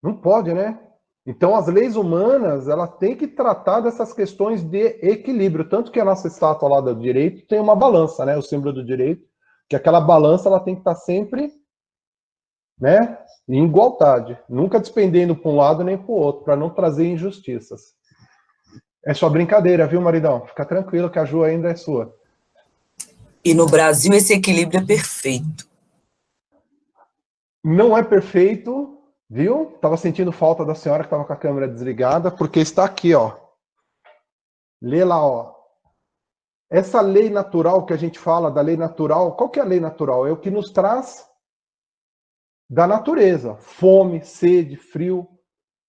Não pode, né? Então, as leis humanas, ela tem que tratar dessas questões de equilíbrio. Tanto que a nossa estátua lá do direito tem uma balança, né? O símbolo do direito. Que aquela balança, ela tem que estar sempre, né, em igualdade. Nunca despendendo para um lado nem para o outro, para não trazer injustiças. É só brincadeira, viu, maridão? Fica tranquilo que a Ju ainda é sua. E no Brasil esse equilíbrio é perfeito. Não é perfeito, viu? Estava sentindo falta da senhora que estava com a câmera desligada, porque está aqui, ó. Lê lá, ó. Essa lei natural que a gente fala, da lei natural, qual que é a lei natural? É o que nos traz da natureza. Fome, sede, frio,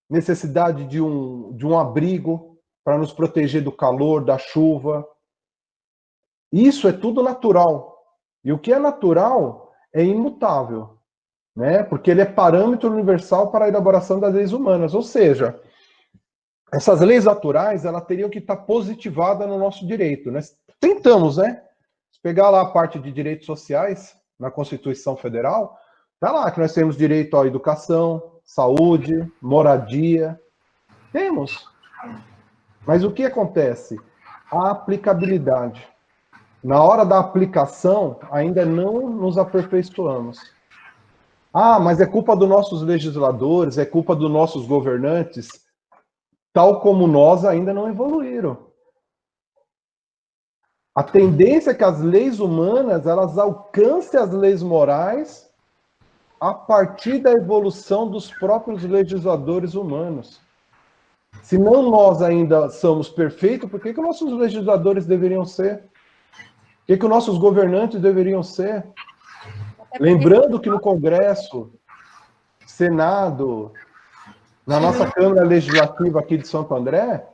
necessidade de um abrigo para nos proteger do calor, da chuva. Isso é tudo natural. E o que é natural é imutável. né? Porque ele é parâmetro universal para a elaboração das leis humanas. Ou seja, essas leis naturais, elas teriam que estar positivadas no nosso direito, né? Tentamos, né? Se pegar lá a parte de direitos sociais, na Constituição Federal, tá lá que nós temos direito à educação, saúde, moradia. Temos. Mas o que acontece? A aplicabilidade. Na hora da aplicação, ainda não nos aperfeiçoamos. Ah, mas é culpa dos nossos legisladores, é culpa dos nossos governantes, tal como nós ainda não evoluíram. A tendência é que as leis humanas, elas alcancem as leis morais a partir da evolução dos próprios legisladores humanos. Se não nós ainda somos perfeitos, por que os nossos legisladores deveriam ser? Por que os nossos governantes deveriam ser? Lembrando que no Congresso, Senado, na nossa Câmara Legislativa aqui de Santo André,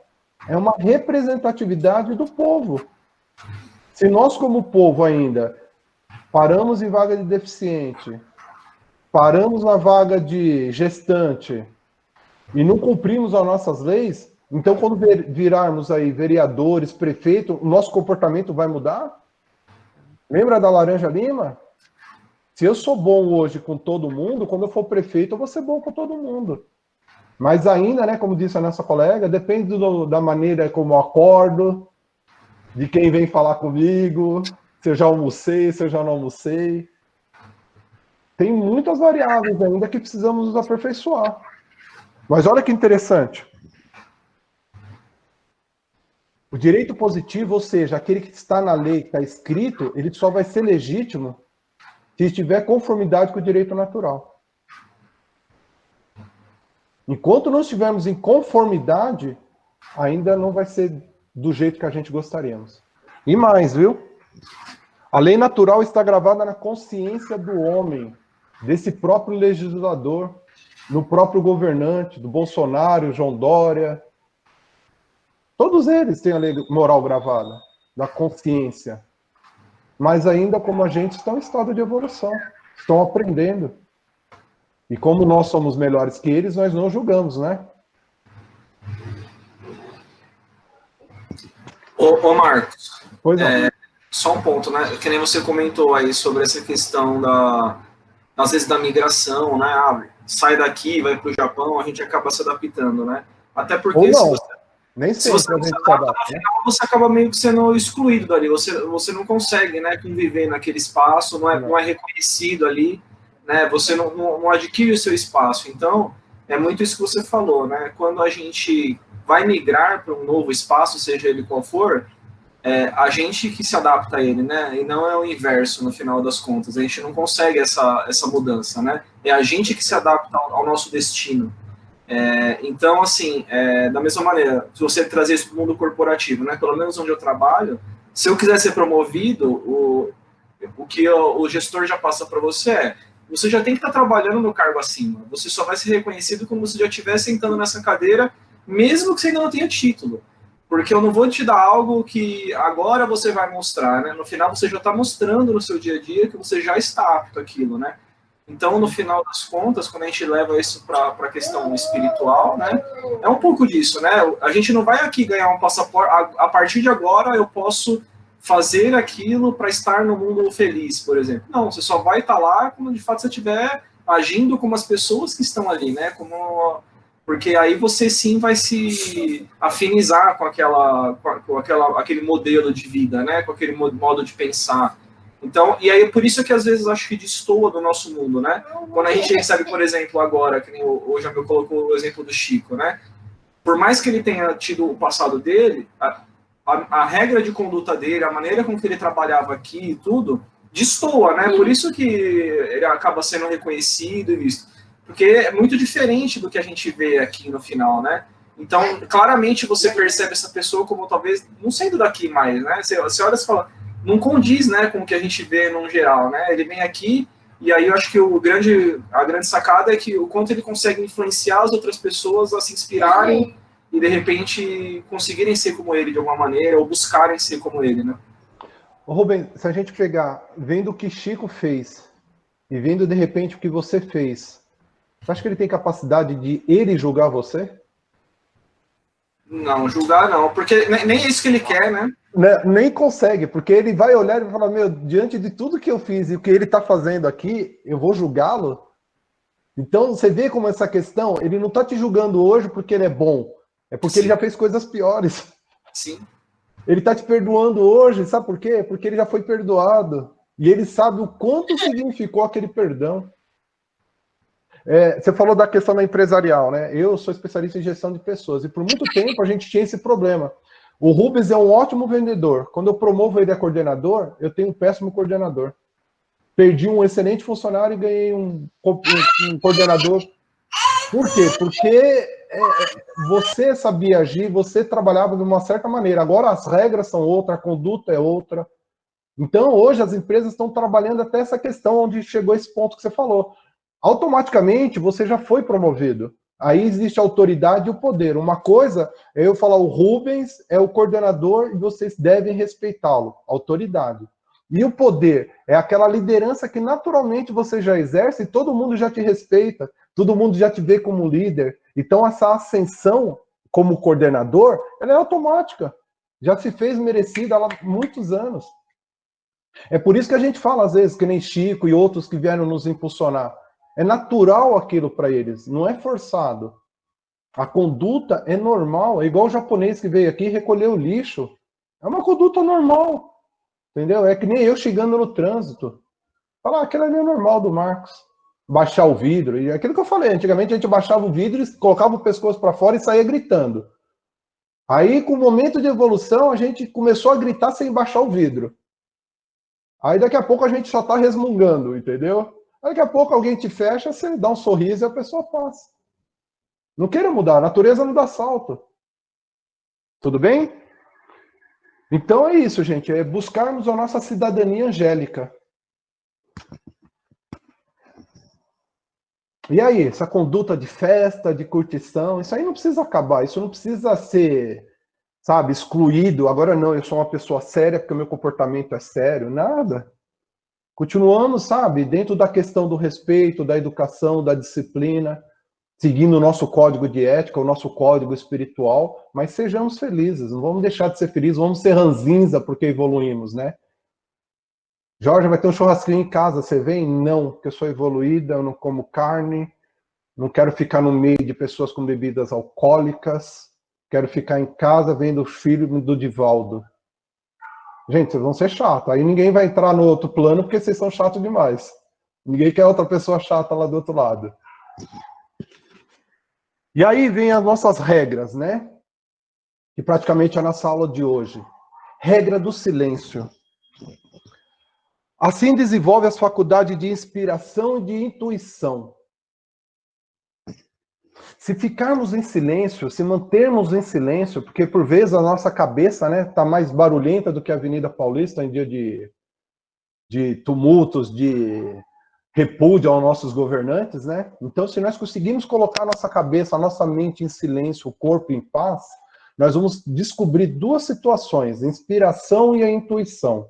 é uma representatividade do povo. Se nós, como povo ainda, paramos em vaga de deficiente, paramos na vaga de gestante e não cumprimos as nossas leis, então quando virarmos aí vereadores, prefeito, o nosso comportamento vai mudar? Lembra da Laranja Lima? Se eu sou bom hoje com todo mundo, quando eu for prefeito, eu vou ser bom com todo mundo. Mas ainda, né, como disse a nossa colega, depende da maneira como eu acordo, de quem vem falar comigo, se eu já almocei, se eu já não almocei. Tem muitas variáveis ainda que precisamos nos aperfeiçoar. Mas olha que interessante. O direito positivo, ou seja, aquele que está na lei, que está escrito, ele só vai ser legítimo se estiver conformidade com o direito natural. Enquanto não estivermos em conformidade, ainda não vai ser do jeito que a gente gostaríamos. E mais, viu? A lei natural está gravada na consciência do homem, desse próprio legislador, no próprio governante, do Bolsonaro, João Dória. Todos eles têm a lei moral gravada, da consciência. Mas ainda, como a gente, estão em estado de evolução, estão aprendendo. E como nós somos melhores que eles, nós não julgamos, né? Ô Marcos, Pois não. só um ponto, né? Que nem você comentou aí sobre essa questão às vezes da migração, né? Ah, sai daqui, vai para o Japão, a gente acaba se adaptando, né? Até porque Ou não. nem se você não se adapta, no final você acaba meio que sendo excluído dali. Você não consegue, né, conviver naquele espaço, não é reconhecido ali, né? Você não adquire o seu espaço. Então, é muito isso que você falou, né? Quando a gente vai migrar para um novo espaço, seja ele qual for, a gente que se adapta a ele, né? E não é o inverso, no final das contas. A gente não consegue essa mudança, né? É a gente que se adapta ao nosso destino. Então, assim, da mesma maneira, se você trazer isso para o mundo corporativo, né? Pelo menos onde eu trabalho, se eu quiser ser promovido, o que o gestor já passa para você você já tem que estar trabalhando no cargo acima. Você só vai ser reconhecido como se já estivesse sentando nessa cadeira, mesmo que você ainda não tenha título. Porque eu não vou te dar algo que agora você vai mostrar, né? No final, você já está mostrando no seu dia a dia que você já está apto àquilo, né? Então, no final das contas, quando a gente leva isso para a questão espiritual, né? É um pouco disso, né? A gente não vai aqui ganhar um passaporte, a partir de agora eu posso fazer aquilo para estar no mundo feliz, por exemplo. Não, você só vai estar lá quando de fato você estiver agindo como as pessoas que estão ali, né? Porque aí você sim vai se afinizar com aquele modelo de vida, né? Com aquele modo de pensar. Então, e aí por isso é que às vezes acho que destoa do nosso mundo, né? Quando a gente recebe, por exemplo, agora, que nem o Jamil colocou o exemplo do Chico, né? Por mais que ele tenha tido o passado dele, a regra de conduta dele, a maneira com que ele trabalhava aqui e tudo, destoa, né? Por isso que ele acaba sendo reconhecido e visto. Porque é muito diferente do que a gente vê aqui no final, né? Então, claramente você percebe essa pessoa como talvez não sendo daqui mais, né? Você olha e fala, não condiz, né, com o que a gente vê no geral, né? Ele vem aqui e aí eu acho que a grande sacada é que o quanto ele consegue influenciar as outras pessoas a se inspirarem e de repente conseguirem ser como ele de alguma maneira ou buscarem ser como ele, né? Ô Rubem, se a gente pegar, vendo o que Chico fez e vendo de repente o que você fez, você acha que ele tem capacidade de ele julgar você? Não, julgar não, porque nem é isso que ele quer, né? Nem consegue, porque ele vai olhar e vai falar, meu, diante de tudo que eu fiz e o que ele está fazendo aqui, eu vou julgá-lo? Então, você vê como essa questão, ele não está te julgando hoje porque ele é bom, é porque ele já fez coisas piores. Sim. Ele está te perdoando hoje, sabe por quê? Porque ele já foi perdoado. E ele sabe o quanto significou aquele perdão. Você falou da questão da empresarial, né? Eu sou especialista em gestão de pessoas, e por muito tempo a gente tinha esse problema. O Rubens é um ótimo vendedor. Quando eu promovo ele a coordenador, eu tenho um péssimo coordenador. Perdi um excelente funcionário e ganhei um coordenador. Por quê? Porque você sabia agir, você trabalhava de uma certa maneira. Agora as regras são outras, a conduta é outra. Então, hoje as empresas estão trabalhando até essa questão onde chegou esse ponto que você falou. Automaticamente, você já foi promovido. Aí existe a autoridade e o poder. Uma coisa é eu falar, o Rubens é o coordenador e vocês devem respeitá-lo. Autoridade. E o poder é aquela liderança que naturalmente você já exerce e todo mundo já te respeita, todo mundo já te vê como líder. Então, essa ascensão como coordenador, ela é automática. Já se fez merecida há muitos anos. É por isso que a gente fala, às vezes, que nem Chico e outros que vieram nos impulsionar. É natural aquilo para eles, não é forçado. A conduta é normal, é igual o japonês que veio aqui e recolheu o lixo. É uma conduta normal, entendeu? É que nem eu chegando no trânsito. Falar, aquilo ali é normal do Marcos. Baixar o vidro, e aquilo que eu falei, antigamente a gente baixava o vidro, colocava o pescoço para fora e saía gritando. Aí, com o momento de evolução, a gente começou a gritar sem baixar o vidro. Aí daqui a pouco a gente só está resmungando, entendeu? Daqui a pouco alguém te fecha, você dá um sorriso e a pessoa passa. Não queira mudar, a natureza não dá salto. Tudo bem? Então é isso, gente, é buscarmos a nossa cidadania angélica. E aí, essa conduta de festa, de curtição, isso aí não precisa acabar, isso não precisa ser, sabe, excluído. Agora não, eu sou uma pessoa séria porque o meu comportamento é sério, nada. Continuamos, sabe, dentro da questão do respeito, da educação, da disciplina, seguindo o nosso código de ética, o nosso código espiritual, mas sejamos felizes, não vamos deixar de ser felizes, vamos ser ranzinza porque evoluímos, né? Jorge, vai ter um churrasquinho em casa, você vem? Não, porque eu sou evoluída, eu não como carne, não quero ficar no meio de pessoas com bebidas alcoólicas, quero ficar em casa vendo o filho do Divaldo. Gente, vocês vão ser chatos. Aí ninguém vai entrar no outro plano porque vocês são chatos demais. Ninguém quer outra pessoa chata lá do outro lado. E aí vem as nossas regras, né? Que praticamente é a nossa aula de hoje. Regra do silêncio. Assim desenvolve as faculdades de inspiração e de intuição. Se ficarmos em silêncio, se mantermos em silêncio, porque por vezes a nossa cabeça, né, tá mais barulhenta do que a Avenida Paulista em dia de tumultos, de repúdio aos nossos governantes, né? Então, se nós conseguirmos colocar a nossa cabeça, a nossa mente em silêncio, o corpo em paz, nós vamos descobrir duas situações, a inspiração e a intuição.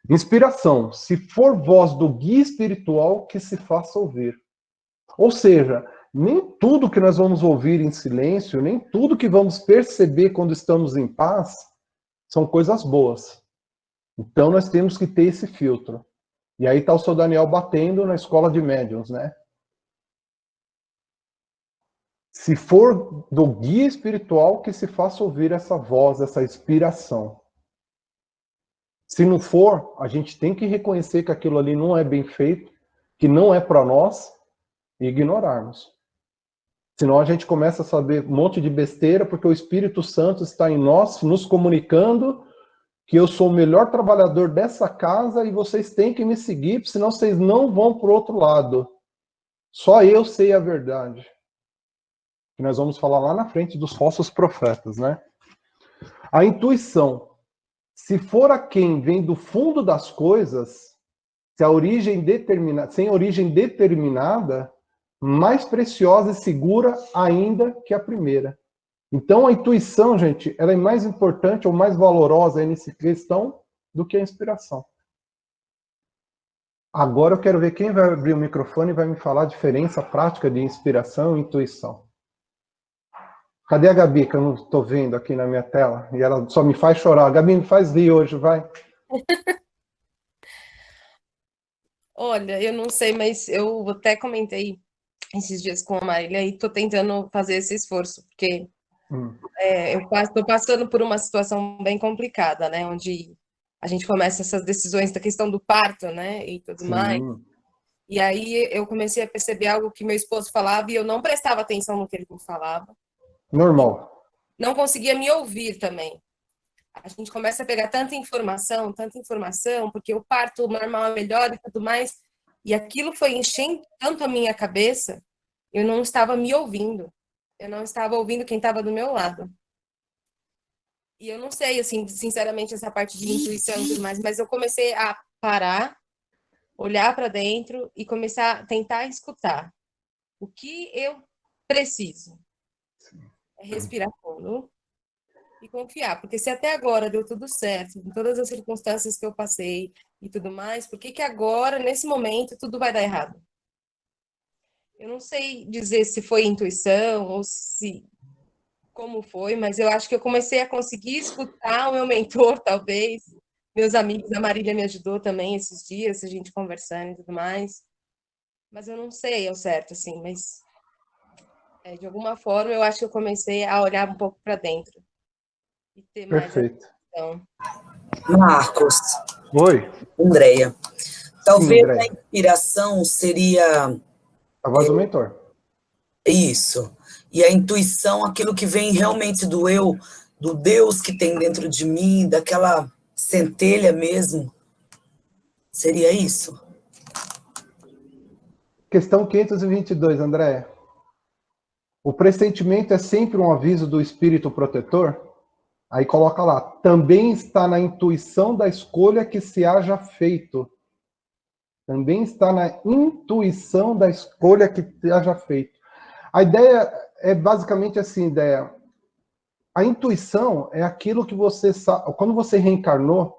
Inspiração, se for voz do guia espiritual, que se faça ouvir. Ou seja, nem tudo que nós vamos ouvir em silêncio, nem tudo que vamos perceber quando estamos em paz, são coisas boas. Então nós temos que ter esse filtro. E aí está o seu Daniel batendo na escola de médiuns, né? Se for do guia espiritual, que se faça ouvir essa voz, essa inspiração. Se não for, a gente tem que reconhecer que aquilo ali não é bem feito, que não é para nós, e ignorarmos. Senão a gente começa a saber um monte de besteira, porque o Espírito Santo está em nós, nos comunicando que eu sou o melhor trabalhador dessa casa e vocês têm que me seguir, senão vocês não vão para o outro lado. Só eu sei a verdade. Que nós vamos falar lá na frente dos falsos profetas, né? A intuição. Se for a quem vem do fundo das coisas, se a origem sem origem determinada, mais preciosa e segura ainda que a primeira. Então a intuição, gente, ela é mais importante ou mais valorosa nessa questão do que a inspiração. Agora eu quero ver quem vai abrir o microfone e vai me falar a diferença prática de inspiração e intuição. Cadê a Gabi, que eu não estou vendo aqui na minha tela? E ela só me faz chorar. Gabi, me faz rir hoje, vai. Olha, eu não sei, mas eu até comentei esses dias com a Marília e estou tentando fazer esse esforço, porque eu estou passando por uma situação bem complicada, né? Onde a gente começa essas decisões da questão do parto, né? E tudo mais. E aí eu comecei a perceber algo que meu esposo falava e eu não prestava atenção no que ele me falava. Normal. Não conseguia me ouvir também. A gente começa a pegar tanta informação, porque o parto normal é melhor e tudo mais, e aquilo foi enchendo tanto a minha cabeça, eu não estava me ouvindo. Eu não estava ouvindo quem estava do meu lado. E eu não sei, assim, sinceramente, essa parte de intuição e tudo mais, mas eu comecei a parar, olhar para dentro e começar a tentar escutar. O que eu preciso? É respirar fundo e confiar, porque se até agora deu tudo certo, em todas as circunstâncias que eu passei e tudo mais, por que agora, nesse momento, tudo vai dar errado? Eu não sei dizer se foi intuição ou se como foi, mas eu acho que eu comecei a conseguir escutar o meu mentor, talvez, meus amigos, a Marília me ajudou também esses dias, a gente conversando e tudo mais, mas eu não sei ao certo, assim, mas de alguma forma eu acho que eu comecei a olhar um pouco para dentro. E ter mais Perfeito. Marcos. Oi. Andréia. Talvez Sim, a inspiração seria... A voz do mentor. Isso. E a intuição, aquilo que vem realmente do eu, do Deus que tem dentro de mim, daquela centelha mesmo. Seria isso? Questão 522, André. O pressentimento é sempre um aviso do espírito protetor? Aí coloca lá, também está na intuição da escolha que se haja feito. Também está na intuição da escolha que se haja feito. A ideia é basicamente assim, a intuição é aquilo que você sabe, quando você reencarnou,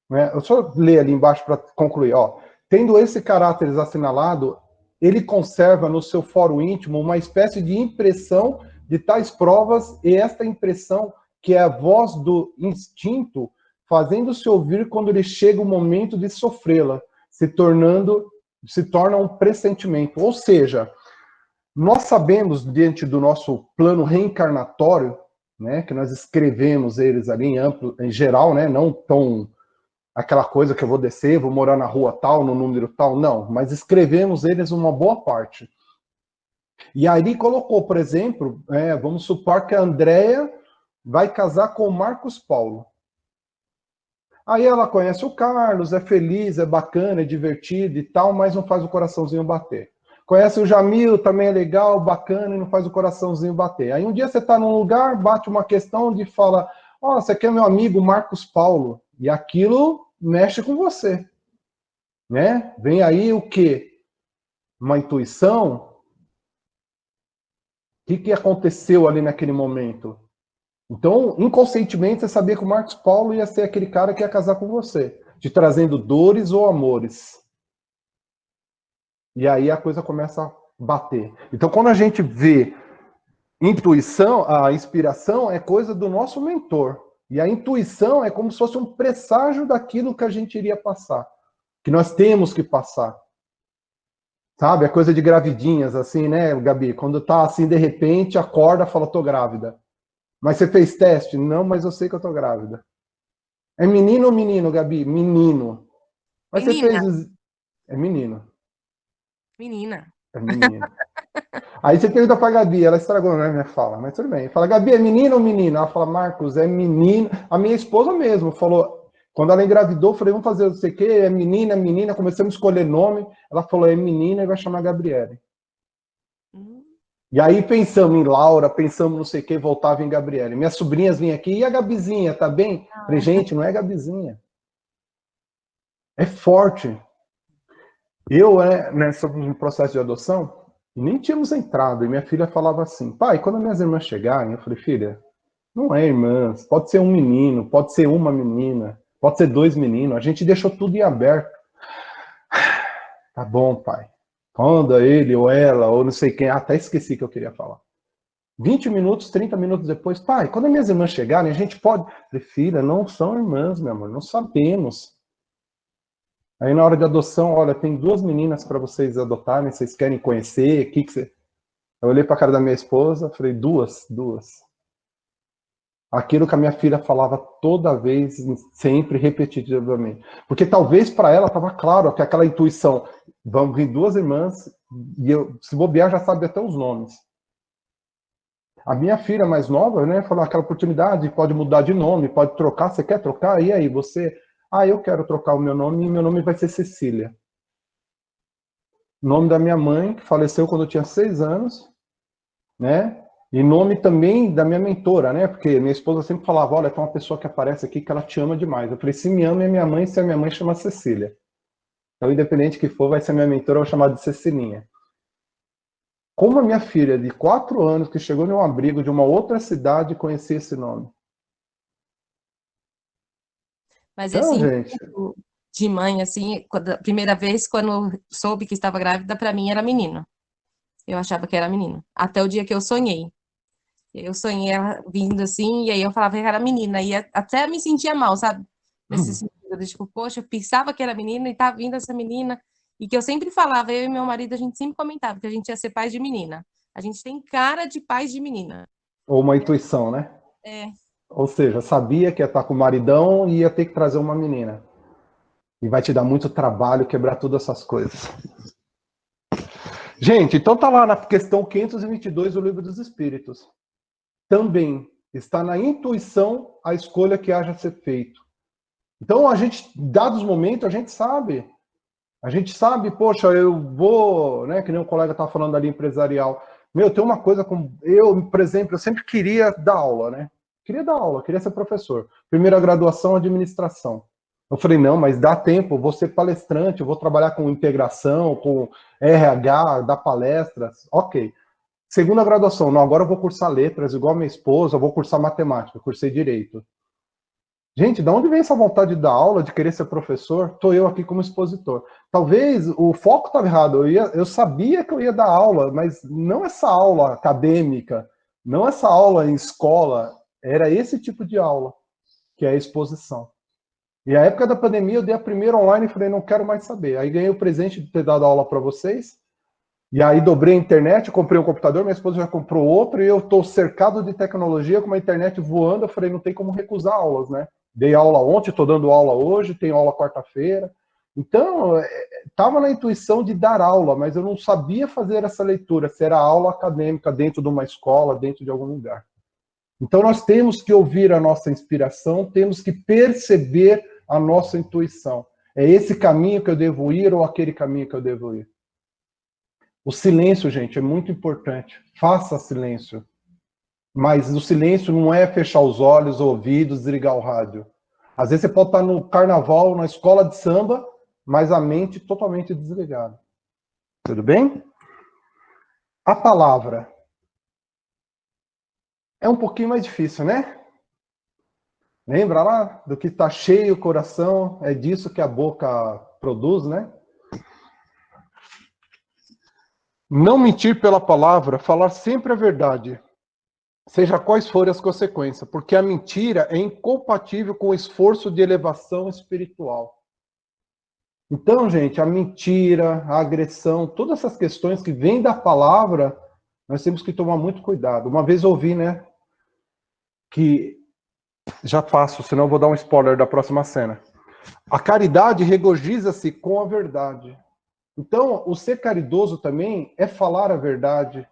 né, eu só ler ali embaixo para concluir, ó, tendo esse caráter assinalado, ele conserva no seu foro íntimo uma espécie de impressão de tais provas, e esta impressão, que é a voz do instinto, fazendo-se ouvir quando lhe chega o momento de sofrê-la, se torna um pressentimento. Ou seja, nós sabemos, diante do nosso plano reencarnatório, né, que nós escrevemos eles ali em geral, né, não tão aquela coisa que eu vou descer, vou morar na rua tal, no número tal, não, mas escrevemos eles uma boa parte. E aí colocou, por exemplo, vamos supor que a Andréia vai casar com o Marcos Paulo. Aí ela conhece o Carlos, é feliz, é bacana, é divertido e tal, mas não faz o coraçãozinho bater. Conhece o Jamil, também é legal, bacana, e não faz o coraçãozinho bater. Aí um dia você está num lugar, bate uma questão de fala, ó, você quer meu amigo Marcos Paulo? E aquilo mexe com você, né? Vem aí o quê? Uma intuição? O que aconteceu ali naquele momento? Então, inconscientemente, você sabia que o Marcos Paulo ia ser aquele cara que ia casar com você, te trazendo dores ou amores. E aí a coisa começa a bater. Então, quando a gente vê intuição, a inspiração é coisa do nosso mentor. E a intuição é como se fosse um presságio daquilo que a gente iria passar, que nós temos que passar. Sabe? É coisa de gravidinhas, assim, né, Gabi? Quando tá assim, de repente, acorda e fala, tô grávida. Mas você fez teste? Não, mas eu sei que eu tô grávida. É menino ou menino, Gabi? Menino. Mas Menina. você fez... É menino. Menina. É menino. Aí você pergunta pra Gabi, ela estragou, né, minha fala, mas tudo bem. Fala, Gabi, é menino ou menina? Ela fala, Marcos, é menino. A minha esposa mesmo falou, quando ela engravidou, eu falei, vamos fazer não sei o quê, é menina, começamos a escolher nome. Ela falou, é menina e vai chamar Gabriele. E aí pensamos em Laura, pensamos não sei o que, voltava em Gabriele. Minhas sobrinhas vinham aqui, e a Gabizinha, tá bem? Falei, gente, não é Gabizinha. É forte. Eu, né, sobre um processo de adoção, nem tínhamos entrado, e minha filha falava assim, pai, quando minhas irmãs chegarem, eu falei, filha, não é irmãs, pode ser um menino, pode ser uma menina, pode ser 2 meninos, a gente deixou tudo em aberto. Tá bom, pai. Quando ele ou ela, ou não sei quem, até esqueci que eu queria falar. 20 minutos, 30 minutos depois, pai, quando as minhas irmãs chegarem, a gente pode... Falei, filha, não são irmãs, meu amor, não sabemos. Aí na hora de adoção, olha, tem 2 meninas para vocês adotarem, vocês querem conhecer, o que você... Eu olhei para a cara da minha esposa, falei, duas. Aquilo que a minha filha falava toda vez, sempre, repetitivamente. Porque talvez para ela estava claro que aquela intuição, vamos vir 2 irmãs, e eu, se bobear, já sabe até os nomes. A minha filha mais nova, né, falou aquela oportunidade, pode mudar de nome, pode trocar, você quer trocar? E aí, você... Ah, eu quero trocar o meu nome, e meu nome vai ser Cecília. Nome da minha mãe, que faleceu quando eu tinha 6 anos, né? E nome também da minha mentora, né? Porque minha esposa sempre falava, olha, tem uma pessoa que aparece aqui que ela te ama demais. Eu falei, se me ama é minha mãe, se a minha mãe chama Cecília. Então, independente que for, vai ser minha mentora, eu vou chamar de Cecilinha. Como a minha filha de 4 anos, que chegou em um abrigo de uma outra cidade, conhecia esse nome. Mas Então, esse gente... instinto de mãe, assim, a primeira vez, quando soube que estava grávida, para mim era menino. Eu achava que era menino. Até o dia que eu sonhei. Eu sonhei ela vindo assim, e aí eu falava que era menina. E até me sentia mal, sabe? Nesse sentido, de, tipo, poxa, eu pensava que era menina e tá vindo essa menina. E que eu sempre falava, eu e meu marido, a gente sempre comentava que a gente ia ser pais de menina. A gente tem cara de pais de menina. Ou uma intuição, né? É. Ou seja, sabia que ia estar com o maridão e ia ter que trazer uma menina. E vai te dar muito trabalho quebrar todas essas coisas. Gente, então tá lá na questão 522 do Livro dos Espíritos. Também está na intuição a escolha que haja ser feito. Então, a gente, dados os momentos, a gente sabe. A gente sabe, poxa, eu vou, né, que nem o colega estava falando ali, empresarial. Meu, tem uma coisa como... Eu, por exemplo, eu sempre queria dar aula, né? Queria ser professor. Primeira graduação, administração. Eu falei, não, mas dá tempo, eu vou ser palestrante, eu vou trabalhar com integração, com RH, dar palestras, ok. Segunda graduação, não, agora eu vou cursar letras, igual a minha esposa, eu vou cursar matemática, cursei direito. Gente, de onde vem essa vontade de dar aula, de querer ser professor? Estou eu aqui como expositor. Talvez o foco estava errado, eu sabia que eu ia dar aula, mas não essa aula acadêmica, não essa aula em escola, era esse tipo de aula, que é a exposição. E a época da pandemia, eu dei a primeira online e falei, não quero mais saber. Aí ganhei o presente de ter dado aula para vocês, e aí dobrei a internet, comprei um computador, minha esposa já comprou outro, e eu estou cercado de tecnologia, com uma internet voando, eu falei, não tem como recusar aulas, né? Dei aula ontem, estou dando aula hoje, tenho aula quarta-feira. Então, estava na intuição de dar aula, mas eu não sabia fazer essa leitura, se era aula acadêmica dentro de uma escola, dentro de algum lugar. Então, nós temos que ouvir a nossa inspiração, temos que perceber a nossa intuição. É esse caminho que eu devo ir ou aquele caminho que eu devo ir? O silêncio, gente, é muito importante. Faça silêncio. Mas o silêncio não é fechar os olhos, os ouvidos, desligar o rádio. Às vezes você pode estar no carnaval, na escola de samba, mas a mente totalmente desligada. Tudo bem? A palavra é um pouquinho mais difícil, né? Lembra lá do que está cheio o coração? É disso que a boca produz, né? Não mentir pela palavra, falar sempre a verdade, seja quais forem as consequências, porque a mentira é incompatível com o esforço de elevação espiritual. Então, gente, a mentira, a agressão, todas essas questões que vêm da palavra, nós temos que tomar muito cuidado. Uma vez eu ouvi, né, que... Já passo, senão eu vou dar um spoiler da próxima cena. A caridade regozija-se com a verdade. Então, o ser caridoso também é falar a verdade,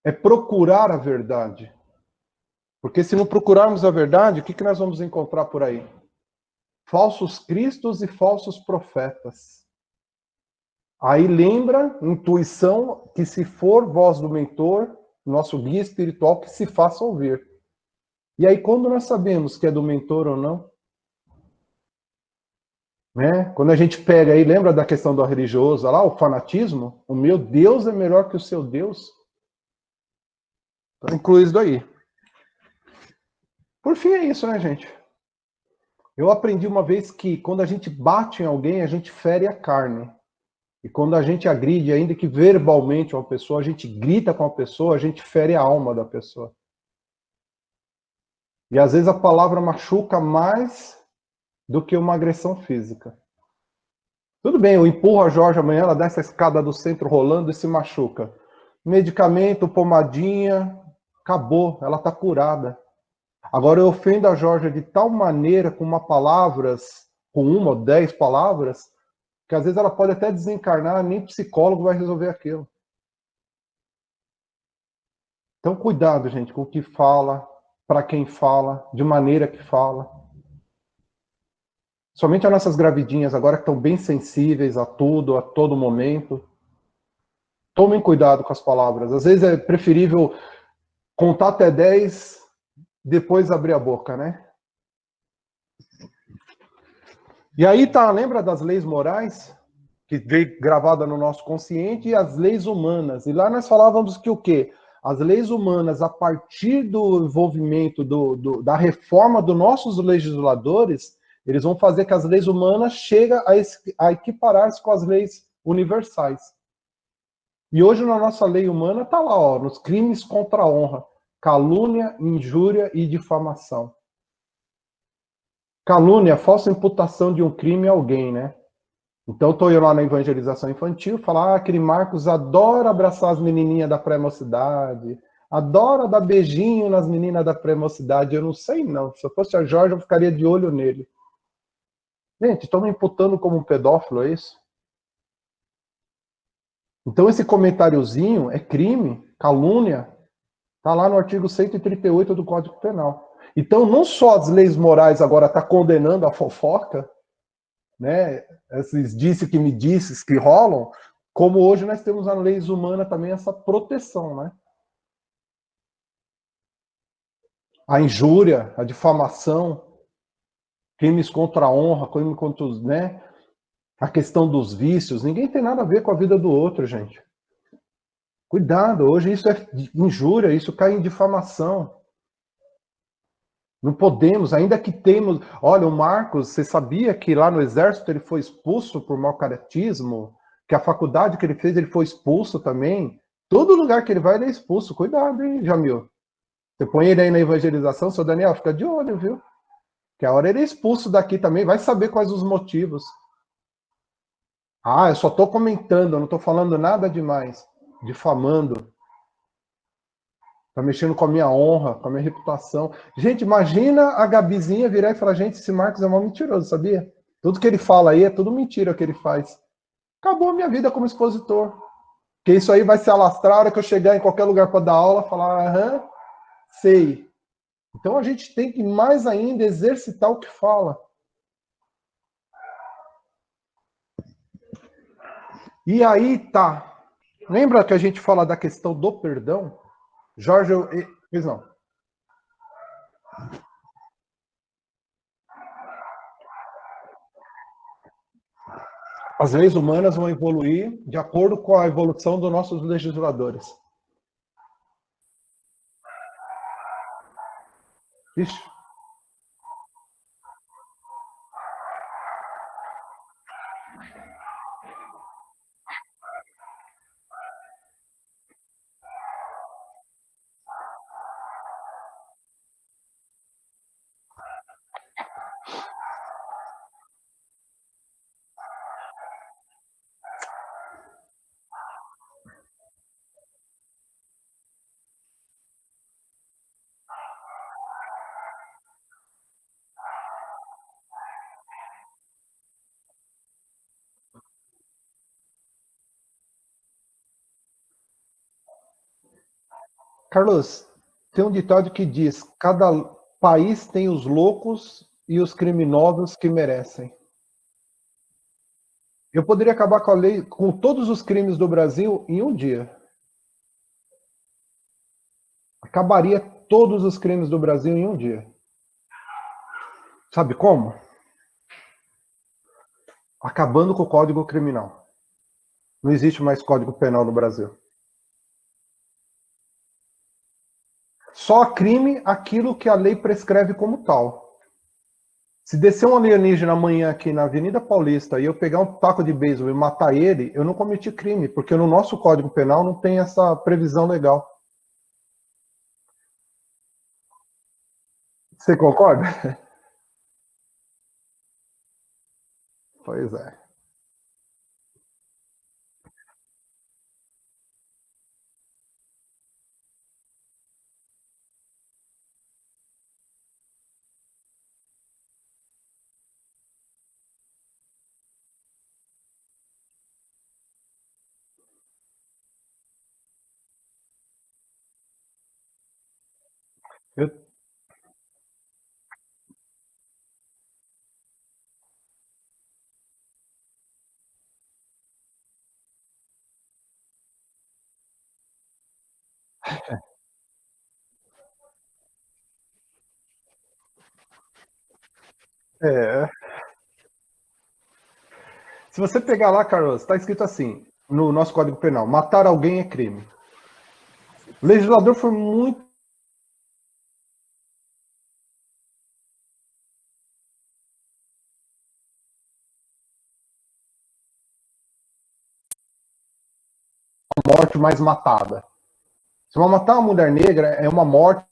é procurar a verdade. Porque se não procurarmos a verdade, o que nós vamos encontrar por aí? Falsos cristos e falsos profetas. Aí lembra, intuição, que se for voz do mentor, nosso guia espiritual, que se faça ouvir. E aí, quando nós sabemos que é do mentor ou não? Né? Quando a gente pega aí, lembra da questão do religioso, lá, o fanatismo? O meu Deus é melhor que o seu Deus? Então, inclui isso daí. Por fim, é isso, né, gente? Eu aprendi uma vez que quando a gente bate em alguém, a gente fere a carne. E quando a gente agride, ainda que verbalmente uma pessoa, a gente grita com a pessoa, a gente fere a alma da pessoa. E às vezes a palavra machuca mais do que uma agressão física. Tudo bem, eu empurro a Jorge amanhã, ela desce a escada do centro rolando e se machuca. Medicamento, pomadinha, acabou, ela está curada. Agora eu ofendo a Jorge de tal maneira, com uma ou 10 palavras, que às vezes ela pode até desencarnar, nem psicólogo vai resolver aquilo. Então cuidado, gente, com o que fala, para quem fala, de maneira que fala. Somente as nossas gravidinhas agora que estão bem sensíveis a tudo, a todo momento. Tomem cuidado com as palavras. Às vezes é preferível contar até 10, depois abrir a boca, né? E aí tá, lembra das leis morais? Que veio gravada no nosso consciente, e as leis humanas. E lá nós falávamos que o quê? As leis humanas, a partir do envolvimento da reforma dos nossos legisladores, eles vão fazer que as leis humanas cheguem a equiparar-se com as leis universais. E hoje na nossa lei humana está lá, ó, nos crimes contra a honra, calúnia, injúria e difamação. Calúnia, falsa imputação de um crime a alguém, né? Então estou eu lá na evangelização infantil, falar, aquele Marcos adora abraçar as menininhas da pré-mocidade, adora dar beijinho nas meninas da pré-mocidade. Eu não sei não, se eu fosse a Jorge eu ficaria de olho nele. Gente, estão me imputando como um pedófilo, é isso? Então esse comentáriozinho é crime, calúnia, está lá no artigo 138 do Código Penal. Então não só as leis morais agora estão condenando a fofoca, né, esses disse que me disses que rolam, como hoje nós temos nas leis humanas também essa proteção, né? A injúria, a difamação, crimes contra a honra, crimes contra os, né? A questão dos vícios, ninguém tem nada a ver com a vida do outro, gente. Cuidado, hoje isso é injúria, isso cai em difamação. Não podemos, ainda que temos... Olha, o Marcos, você sabia que lá no Exército ele foi expulso por mau caratismo? Que a faculdade que ele fez, ele foi expulso também? Todo lugar que ele vai, ele é expulso. Cuidado, hein, Jamil? Você põe ele aí na evangelização, seu Daniel, fica de olho, viu? Que a hora ele é expulso daqui também, vai saber quais os motivos. Ah, eu só estou comentando, eu não estou falando nada demais. Difamando. Tá mexendo com a minha honra, com a minha reputação. Gente, imagina a Gabizinha virar e falar, gente, esse Marcos é um mentiroso, sabia? Tudo que ele fala aí é tudo mentira que ele faz. Acabou a minha vida como expositor. Porque isso aí vai se alastrar a hora que eu chegar em qualquer lugar para dar aula, falar, aham, sei. Então a gente tem que mais ainda exercitar o que fala. E aí tá. Lembra que a gente fala da questão do perdão? Jorge, pois não. As leis humanas vão evoluir de acordo com a evolução dos nossos legisladores. Ixi. Carlos, tem um ditado que diz, cada país tem os loucos e os criminosos que merecem. Eu poderia acabar com a lei, com todos os crimes do Brasil em um dia. Acabaria todos os crimes do Brasil em um dia. Sabe como? Acabando com o Código Criminal. Não existe mais Código Penal no Brasil. Só crime aquilo que a lei prescreve como tal. Se descer um alienígena amanhã aqui na Avenida Paulista e eu pegar um taco de beisebol e matar ele, eu não cometi crime, porque no nosso Código Penal não tem essa previsão legal. Você concorda? Pois é. Eu... É. Se você pegar lá, Carlos, está escrito assim, no nosso Código Penal, matar alguém é crime. O legislador foi muito a morte mais matada. Se você matar uma mulher negra, é uma morte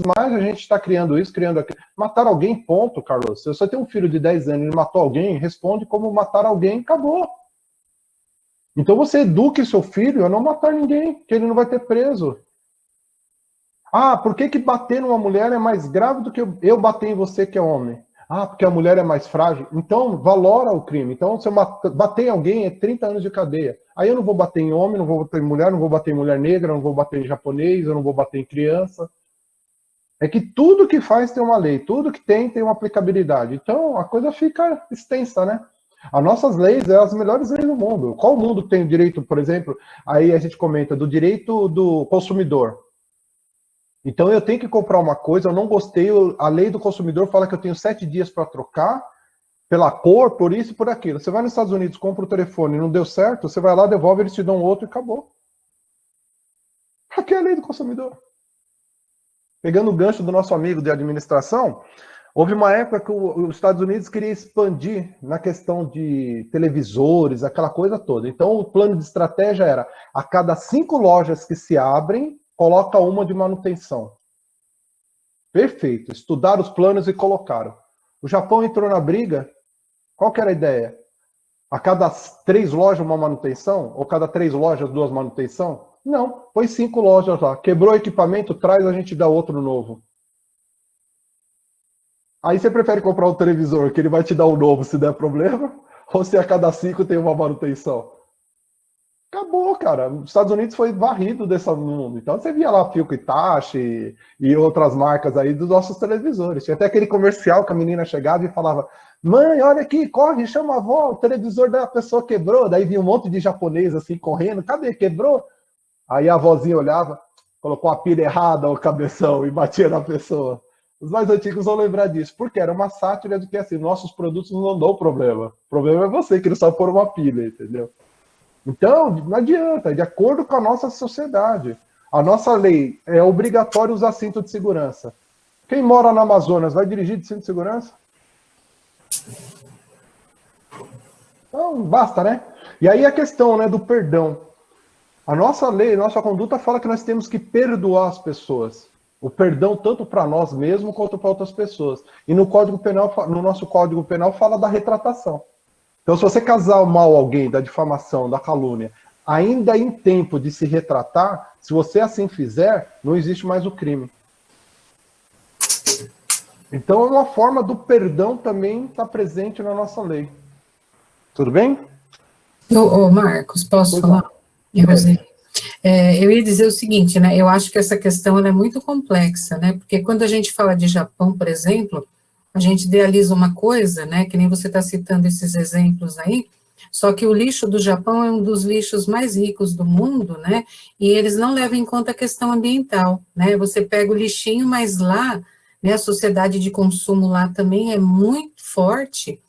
mas a gente está criando isso, criando aquilo. Matar alguém, ponto, Carlos. Se você tem um filho de 10 anos e matou alguém, responde como matar alguém, acabou. Então você eduque seu filho a não matar ninguém, que ele não vai ter preso. Ah, por que bater numa mulher é mais grave do que eu bater em você que é homem? Ah, porque a mulher é mais frágil. Então, valora o crime. Então, se eu bater em alguém, é 30 anos de cadeia. Aí eu não vou bater em homem, não vou bater em mulher, não vou bater em mulher negra, não vou bater em japonês, eu não vou bater em criança. É que tudo que faz tem uma lei, tudo que tem uma aplicabilidade. Então, a coisa fica extensa, né? As nossas leis são as melhores leis do mundo. Qual mundo tem o direito, por exemplo, aí a gente comenta do direito do consumidor. Então, eu tenho que comprar uma coisa, eu não gostei, a lei do consumidor fala que eu tenho 7 dias para trocar, pela cor, por isso e por aquilo. Você vai nos Estados Unidos, compra o telefone, não deu certo, você vai lá, devolve, eles te dão outro e acabou. Aqui é a lei do consumidor. Pegando o gancho do nosso amigo de administração, houve uma época que os Estados Unidos queria expandir na questão de televisores, aquela coisa toda. Então, o plano de estratégia era, a cada 5 lojas que se abrem, coloca uma de manutenção. Perfeito. Estudaram os planos e colocaram. O Japão entrou na briga. Qual que era a ideia? A cada 3 lojas, uma manutenção? Ou cada 3 lojas, 2 manutenção? Não, põe 5 lojas lá. Quebrou o equipamento, traz, a gente dá outro novo. Aí você prefere comprar um televisor, que ele vai te dar um novo se der problema? Ou se a cada 5 tem uma manutenção? Acabou, cara. Os Estados Unidos foi varrido desse mundo. Então você via lá Philco Hitachi e outras marcas aí dos nossos televisores. Tinha até aquele comercial que a menina chegava e falava: mãe, olha aqui, corre, chama a avó, o televisor da pessoa quebrou. Daí vinha um monte de japonês assim correndo. Cadê? Quebrou? Aí a avózinha olhava, colocou a pilha errada, o cabeção, e batia na pessoa. Os mais antigos vão lembrar disso, porque era uma sátira de que assim, nossos produtos não dão problema. O problema é você que não sabe pôr uma pilha, entendeu? Então, não adianta, de acordo com a nossa sociedade. A nossa lei é obrigatório usar cinto de segurança. Quem mora no Amazonas vai dirigir de cinto de segurança? Então, basta, né? E aí a questão, né, do perdão. A nossa lei, nossa conduta fala que nós temos que perdoar as pessoas. O perdão tanto para nós mesmos quanto para outras pessoas. E no Código Penal, no nosso Código Penal fala da retratação. Então, se você casar mal alguém da difamação, da calúnia, ainda em tempo de se retratar, se você assim fizer, não existe mais o crime. Então, é uma forma do perdão também estar presente na nossa lei. Tudo bem? Ô, Marcos, posso falar? Eu ia dizer o seguinte, né? Eu acho que essa questão ela é muito complexa, né? Porque quando a gente fala de Japão, por exemplo, a gente idealiza uma coisa, né? Que nem você está citando esses exemplos aí, só que o lixo do Japão é um dos lixos mais ricos do mundo, né? E eles não levam em conta a questão ambiental, né? Você pega o lixinho, mas lá, né? A sociedade de consumo lá também é muito forte,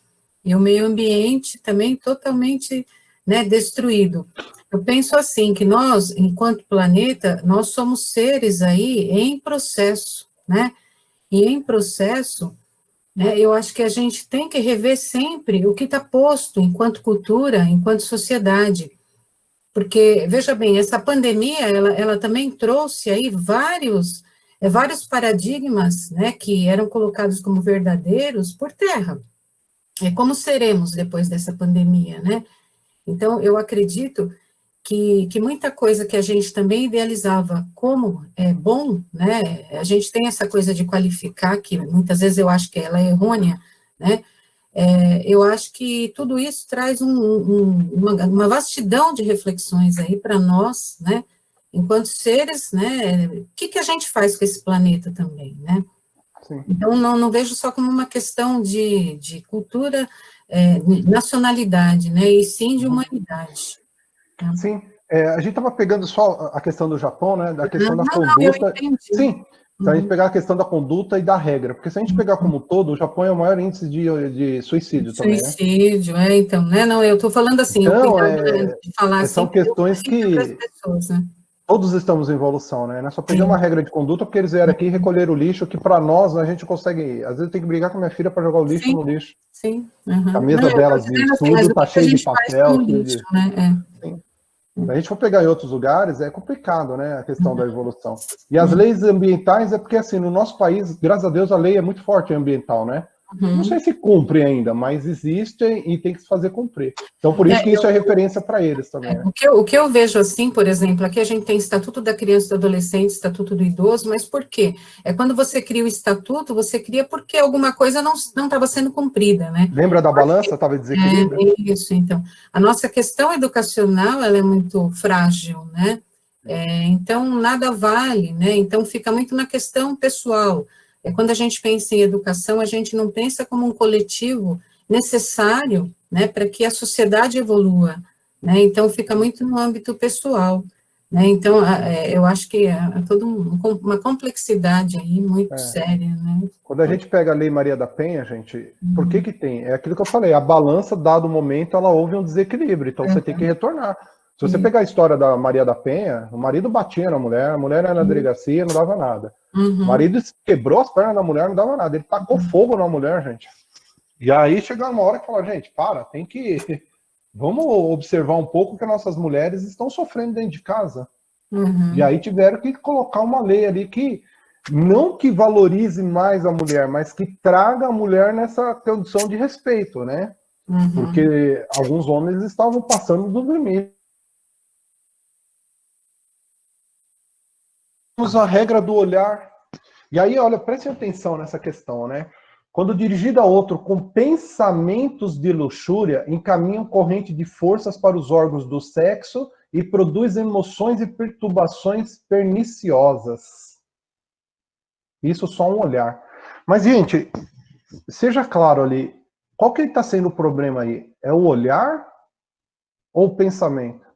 e o meio ambiente também totalmente, né, destruído. Eu penso assim, que nós, enquanto planeta, nós somos seres aí em processo, né? E em processo, né, eu acho que a gente tem que rever sempre o que está posto enquanto cultura, enquanto sociedade. Porque, veja bem, essa pandemia, ela também trouxe aí vários paradigmas, né, que eram colocados como verdadeiros por terra. Como seremos depois dessa pandemia, né? Então, eu acredito que muita coisa que a gente também idealizava como bom, né, a gente tem essa coisa de qualificar, que muitas vezes eu acho que ela é errônea, né, eu acho que tudo isso traz uma vastidão de reflexões aí para nós, né, enquanto seres, né, o que a gente faz com esse planeta também, né? Sim. Então, não vejo só como uma questão de cultura, nacionalidade, né, e sim de humanidade. Sim, a gente estava pegando só a questão do Japão, né, da questão da Eu conduta. entendi. Sim, se a gente pegar a questão da conduta e da regra, porque se a gente pegar como todo, o Japão é o maior índice de suicídio também, né? Suicídio, então, né, não, eu estou falando assim, Então, de falar são assim, questões para as que pessoas, né? todos estamos em evolução, né? Nós só pegamos uma regra de conduta porque eles vieram aqui recolher o lixo, que para nós a gente consegue. Às vezes eu tenho que brigar com minha filha para jogar o lixo no lixo. Sim. A mesa delas de estudo tá cheia de papel. Lixo, né? Sim. Se a gente for pegar em outros lugares, é complicado, né, a questão da evolução. E as leis ambientais é porque, assim, no nosso país, graças a Deus, a lei é muito forte ambiental, né? Não sei se cumpre ainda, mas existe e tem que se fazer cumprir. Então, por isso que isso é referência para eles também, né? O que eu vejo assim, por exemplo, aqui a gente tem Estatuto da Criança e do Adolescente, Estatuto do Idoso, mas por quê? Quando você cria o estatuto, você cria porque alguma coisa não estava sendo cumprida, né? Lembra da balança? Estava em desequilíbrio? Isso, então. A nossa questão educacional, ela é muito frágil, né? Então, nada vale, né? Então, fica muito na questão pessoal. Quando a gente pensa em educação, a gente não pensa como um coletivo necessário, né, para que a sociedade evolua, né? Então, fica muito no âmbito pessoal, né? Então, eu acho que é toda uma complexidade aí muito séria, né? Quando a gente pega a Lei Maria da Penha, gente, por que tem? É aquilo que eu falei, a balança, dado o momento, ela houve um desequilíbrio, então você tem que retornar. Se você pegar a história da Maria da Penha, o marido batia na mulher, a mulher era na delegacia, não dava nada. O marido quebrou as pernas da mulher, não dava nada. Ele tacou fogo na mulher, gente. E aí chegou uma hora que falou, gente, tem que... Vamos observar um pouco que nossas mulheres estão sofrendo dentro de casa. E aí tiveram que colocar uma lei ali que não que valorize mais a mulher, mas que traga a mulher nessa condição de respeito, né? Porque alguns homens estavam passando do limite. A regra do olhar. E aí, olha, prestem atenção nessa questão, né? Quando dirigido a outro com pensamentos de luxúria, encaminham corrente de forças para os órgãos do sexo e produz emoções e perturbações perniciosas. Isso só um olhar. Mas, gente, seja claro ali, qual que está sendo o problema aí? É o olhar ou o pensamento?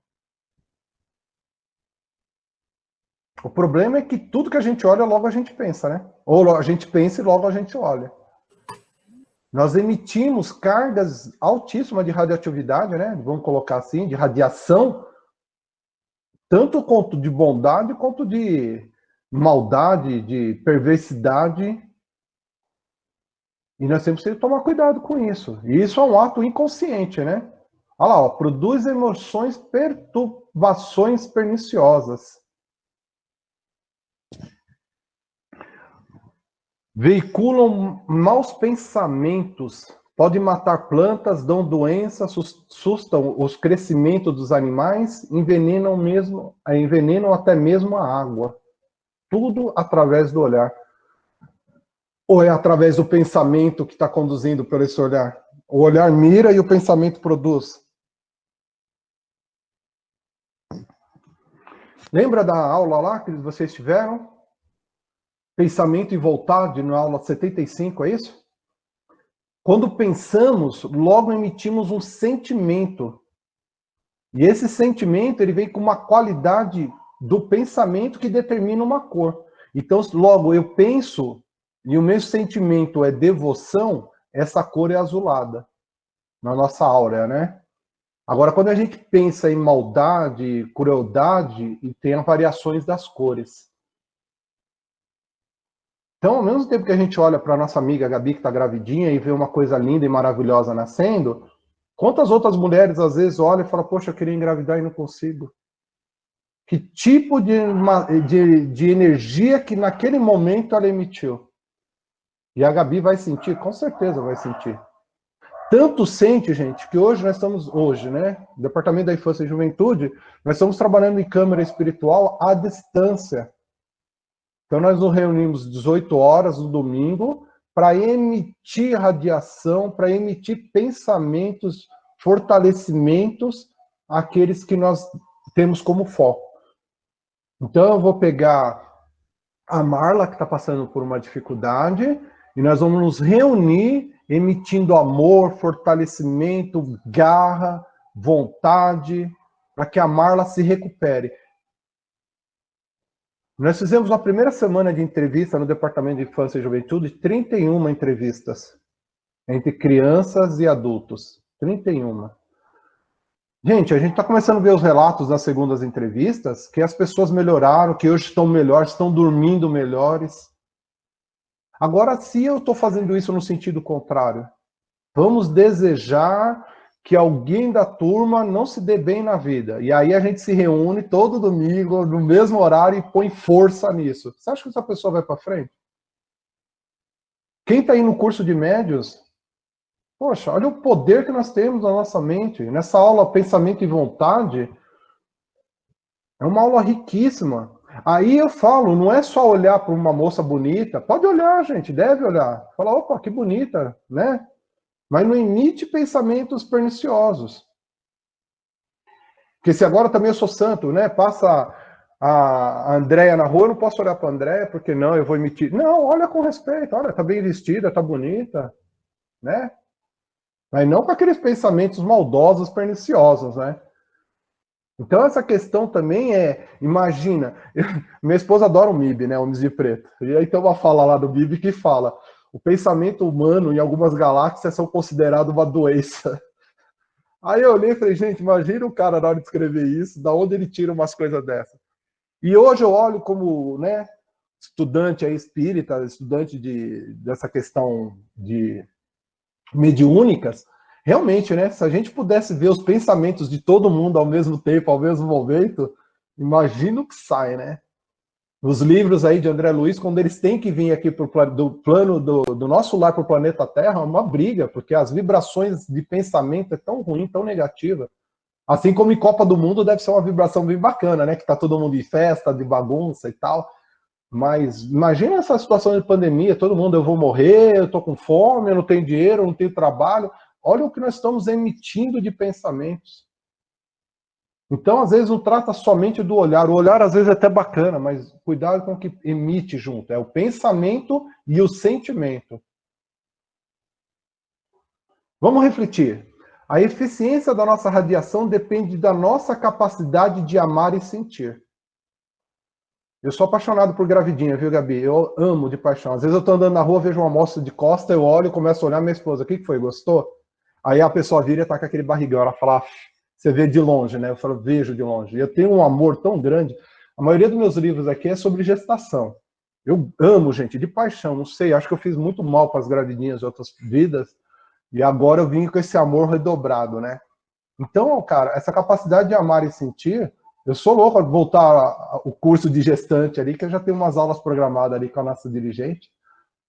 O problema é que tudo que a gente olha, logo a gente pensa, né? Ou a gente pensa e logo a gente olha. Nós emitimos cargas altíssimas de radioatividade, né? Vamos colocar assim, de radiação, tanto quanto de bondade, quanto de maldade, de perversidade. E nós temos que tomar cuidado com isso. E isso é um ato inconsciente, né? Olha lá, produz emoções, perturbações perniciosas. Veiculam maus pensamentos, podem matar plantas, dão doenças, sustam os crescimentos dos animais, envenenam até mesmo a água. Tudo através do olhar. Ou é através do pensamento que está conduzindo por esse olhar? O olhar mira e o pensamento produz. Lembra da aula lá que vocês tiveram? Pensamento e vontade, na aula 75, é isso? Quando pensamos, logo emitimos um sentimento. E esse sentimento, ele vem com uma qualidade do pensamento que determina uma cor. Então, logo, eu penso, e o meu sentimento é devoção, essa cor é azulada. Na nossa áurea, né? Agora, quando a gente pensa em maldade, crueldade, e tem as variações das cores. Então, ao mesmo tempo que a gente olha para a nossa amiga Gabi, que está gravidinha, e vê uma coisa linda e maravilhosa nascendo, quantas outras mulheres, às vezes, olham e falam, poxa, eu queria engravidar e não consigo. Que tipo de energia que naquele momento ela emitiu? E a Gabi vai sentir? Com certeza vai sentir. Tanto sente, gente, que hoje nós estamos, né, no Departamento da Infância e Juventude, nós estamos trabalhando em câmara espiritual à distância. Então nós nos reunimos 18 horas no domingo para emitir radiação, para emitir pensamentos, fortalecimentos àqueles que nós temos como foco. Então eu vou pegar a Marla, que está passando por uma dificuldade, e nós vamos nos reunir emitindo amor, fortalecimento, garra, vontade, para que a Marla se recupere. Nós fizemos uma primeira semana de entrevista no Departamento de Infância e Juventude, 31 entrevistas, entre crianças e adultos. 31. Gente, a gente está começando a ver os relatos das segundas entrevistas, que as pessoas melhoraram, que hoje estão melhores, estão dormindo melhores. Agora, se eu estou fazendo isso no sentido contrário, vamos desejar que alguém da turma não se dê bem na vida. E aí a gente se reúne todo domingo, no mesmo horário, e põe força nisso. Você acha que essa pessoa vai para frente? Quem está aí no curso de médios, poxa, olha o poder que nós temos na nossa mente. Nessa aula Pensamento e Vontade, é uma aula riquíssima. Aí eu falo, não é só olhar para uma moça bonita. Pode olhar, gente, deve olhar. Fala, opa, que bonita, né? Mas não emite pensamentos perniciosos. Porque se agora também eu sou santo, né? Passa a Andréia na rua, eu não posso olhar para a Andréia, porque não, eu vou emitir. Não, olha com respeito, olha, tá bem vestida, tá bonita, né? Mas não com aqueles pensamentos maldosos, perniciosos, né? Então essa questão também imagina, minha esposa adora o MIB, né? O MIB preto. E aí tem uma fala lá do MIB que fala, o pensamento humano em algumas galáxias são considerados uma doença. Aí eu olhei e falei, gente, imagina o cara na hora de escrever isso, da onde ele tira umas coisas dessas. E hoje eu olho como, né, estudante aí espírita, estudante dessa questão de mediúnicas, realmente, né, se a gente pudesse ver os pensamentos de todo mundo ao mesmo tempo, ao mesmo momento, imagina o que sai, né? Nos livros aí de André Luiz, quando eles têm que vir aqui do plano do nosso lar para o planeta Terra, é uma briga, porque as vibrações de pensamento é tão ruim, tão negativa. Assim como em Copa do Mundo deve ser uma vibração bem bacana, né? Que tá todo mundo em festa, de bagunça e tal. Mas imagina essa situação de pandemia, todo mundo, eu vou morrer, eu tô com fome, eu não tenho dinheiro, eu não tenho trabalho. Olha o que nós estamos emitindo de pensamentos. Então, às vezes, não trata somente do olhar. O olhar, às vezes, é até bacana, mas cuidado com o que emite junto. É o pensamento e o sentimento. Vamos refletir. A eficiência da nossa radiação depende da nossa capacidade de amar e sentir. Eu sou apaixonado por gravidinha, viu, Gabi? Eu amo de paixão. Às vezes eu tô andando na rua, vejo uma moça de costa, eu olho e começo a olhar minha esposa. O que foi? Gostou? Aí a pessoa vira e tá com aquele barrigão. Ela fala... Você vê de longe, né? Eu falo, vejo de longe. Eu tenho um amor tão grande. A maioria dos meus livros aqui é sobre gestação. Eu amo, gente, de paixão. Não sei, acho que eu fiz muito mal para as gravidinhas de outras vidas. E agora eu vim com esse amor redobrado, né? Então, cara, essa capacidade de amar e sentir... Eu sou louco para voltar o curso de gestante ali, que eu já tenho umas aulas programadas ali com a nossa dirigente.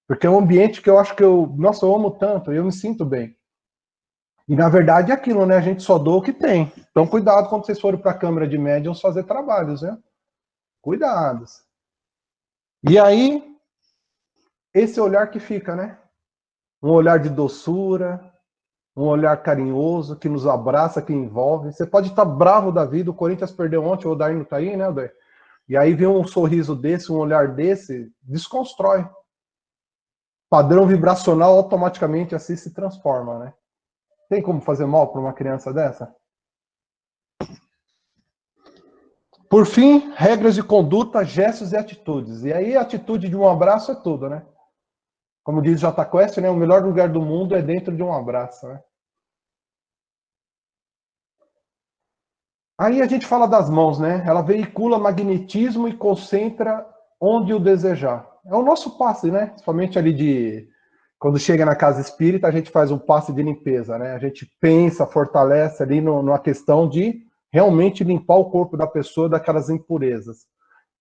Porque é um ambiente que eu acho que nossa, eu amo tanto, eu me sinto bem. E, na verdade, é aquilo, né? A gente só doa o que tem. Então, cuidado quando vocês forem para a Câmara de Médiuns fazer trabalhos, né? Cuidados. E aí, esse olhar que fica, né? Um olhar de doçura, um olhar carinhoso, que nos abraça, que envolve. Você pode estar bravo da vida, o Corinthians perdeu ontem, o Odair não está aí, né, Odair? E aí vem um sorriso desse, um olhar desse, desconstrói. Padrão vibracional automaticamente assim se transforma, né? Tem como fazer mal para uma criança dessa? Por fim, regras de conduta, gestos e atitudes. E aí a atitude de um abraço é tudo, né? Como diz Jota Quest, né? O melhor lugar do mundo é dentro de um abraço, né? Aí a gente fala das mãos, né? Ela veicula magnetismo e concentra onde o desejar. É o nosso passe, né? Somente ali de... Quando chega na casa espírita, a gente faz um passe de limpeza, né? A gente pensa, fortalece ali numa questão de realmente limpar o corpo da pessoa daquelas impurezas.